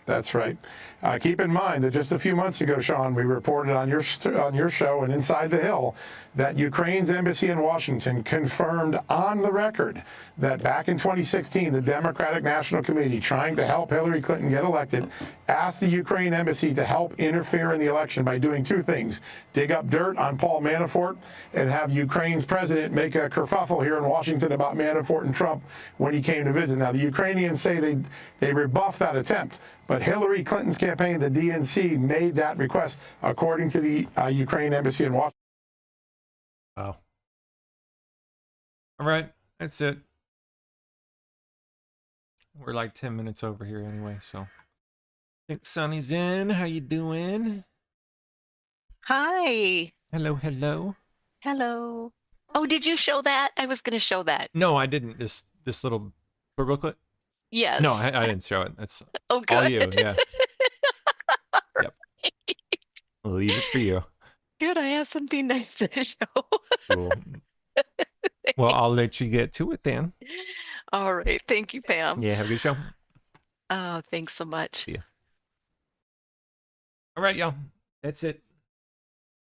H: That's right. Keep in mind that just a few months ago, Sean, we reported on your show and Inside the Hill that Ukraine's embassy in Washington confirmed on the record that back in 2016, the Democratic National Committee, trying to help Hillary Clinton get elected, asked the Ukraine embassy to help interfere in the election by doing two things: dig up dirt on Paul Manafort and have Ukraine's president make a kerfuffle here in Washington about Manafort and Trump when he came to visit. Now, the Ukrainians say they rebuffed that attempt, but Hillary Clinton's campaign, the DNC, made that request according to the Ukraine embassy in Washington.
A: Wow. All right, that's it. We're like 10 minutes over here anyway, so I think Sonny's in. How you doing?
V: Hi.
A: Hello, hello.
V: Hello. Oh, did you show that? I was going to show that.
A: No, I didn't. This little booklet?
V: Yes.
A: No, I didn't show it. That's
V: Oh, good.
A: all you. Yeah. Yep. I'll leave it for you.
V: Good. I have something nice to show.
A: Cool. Well, I'll let you get to it then.
V: All right. Thank you, Pam.
A: Yeah, have a good show.
V: Oh, thanks so much.
A: See ya. All right, y'all. That's it.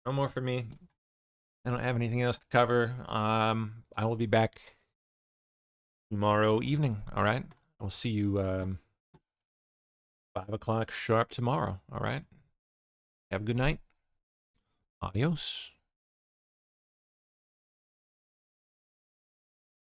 A: No more for me. I don't have anything else to cover. I will be back tomorrow evening. All right. I will see you 5 o'clock sharp tomorrow. All right. Have a good night. Adios.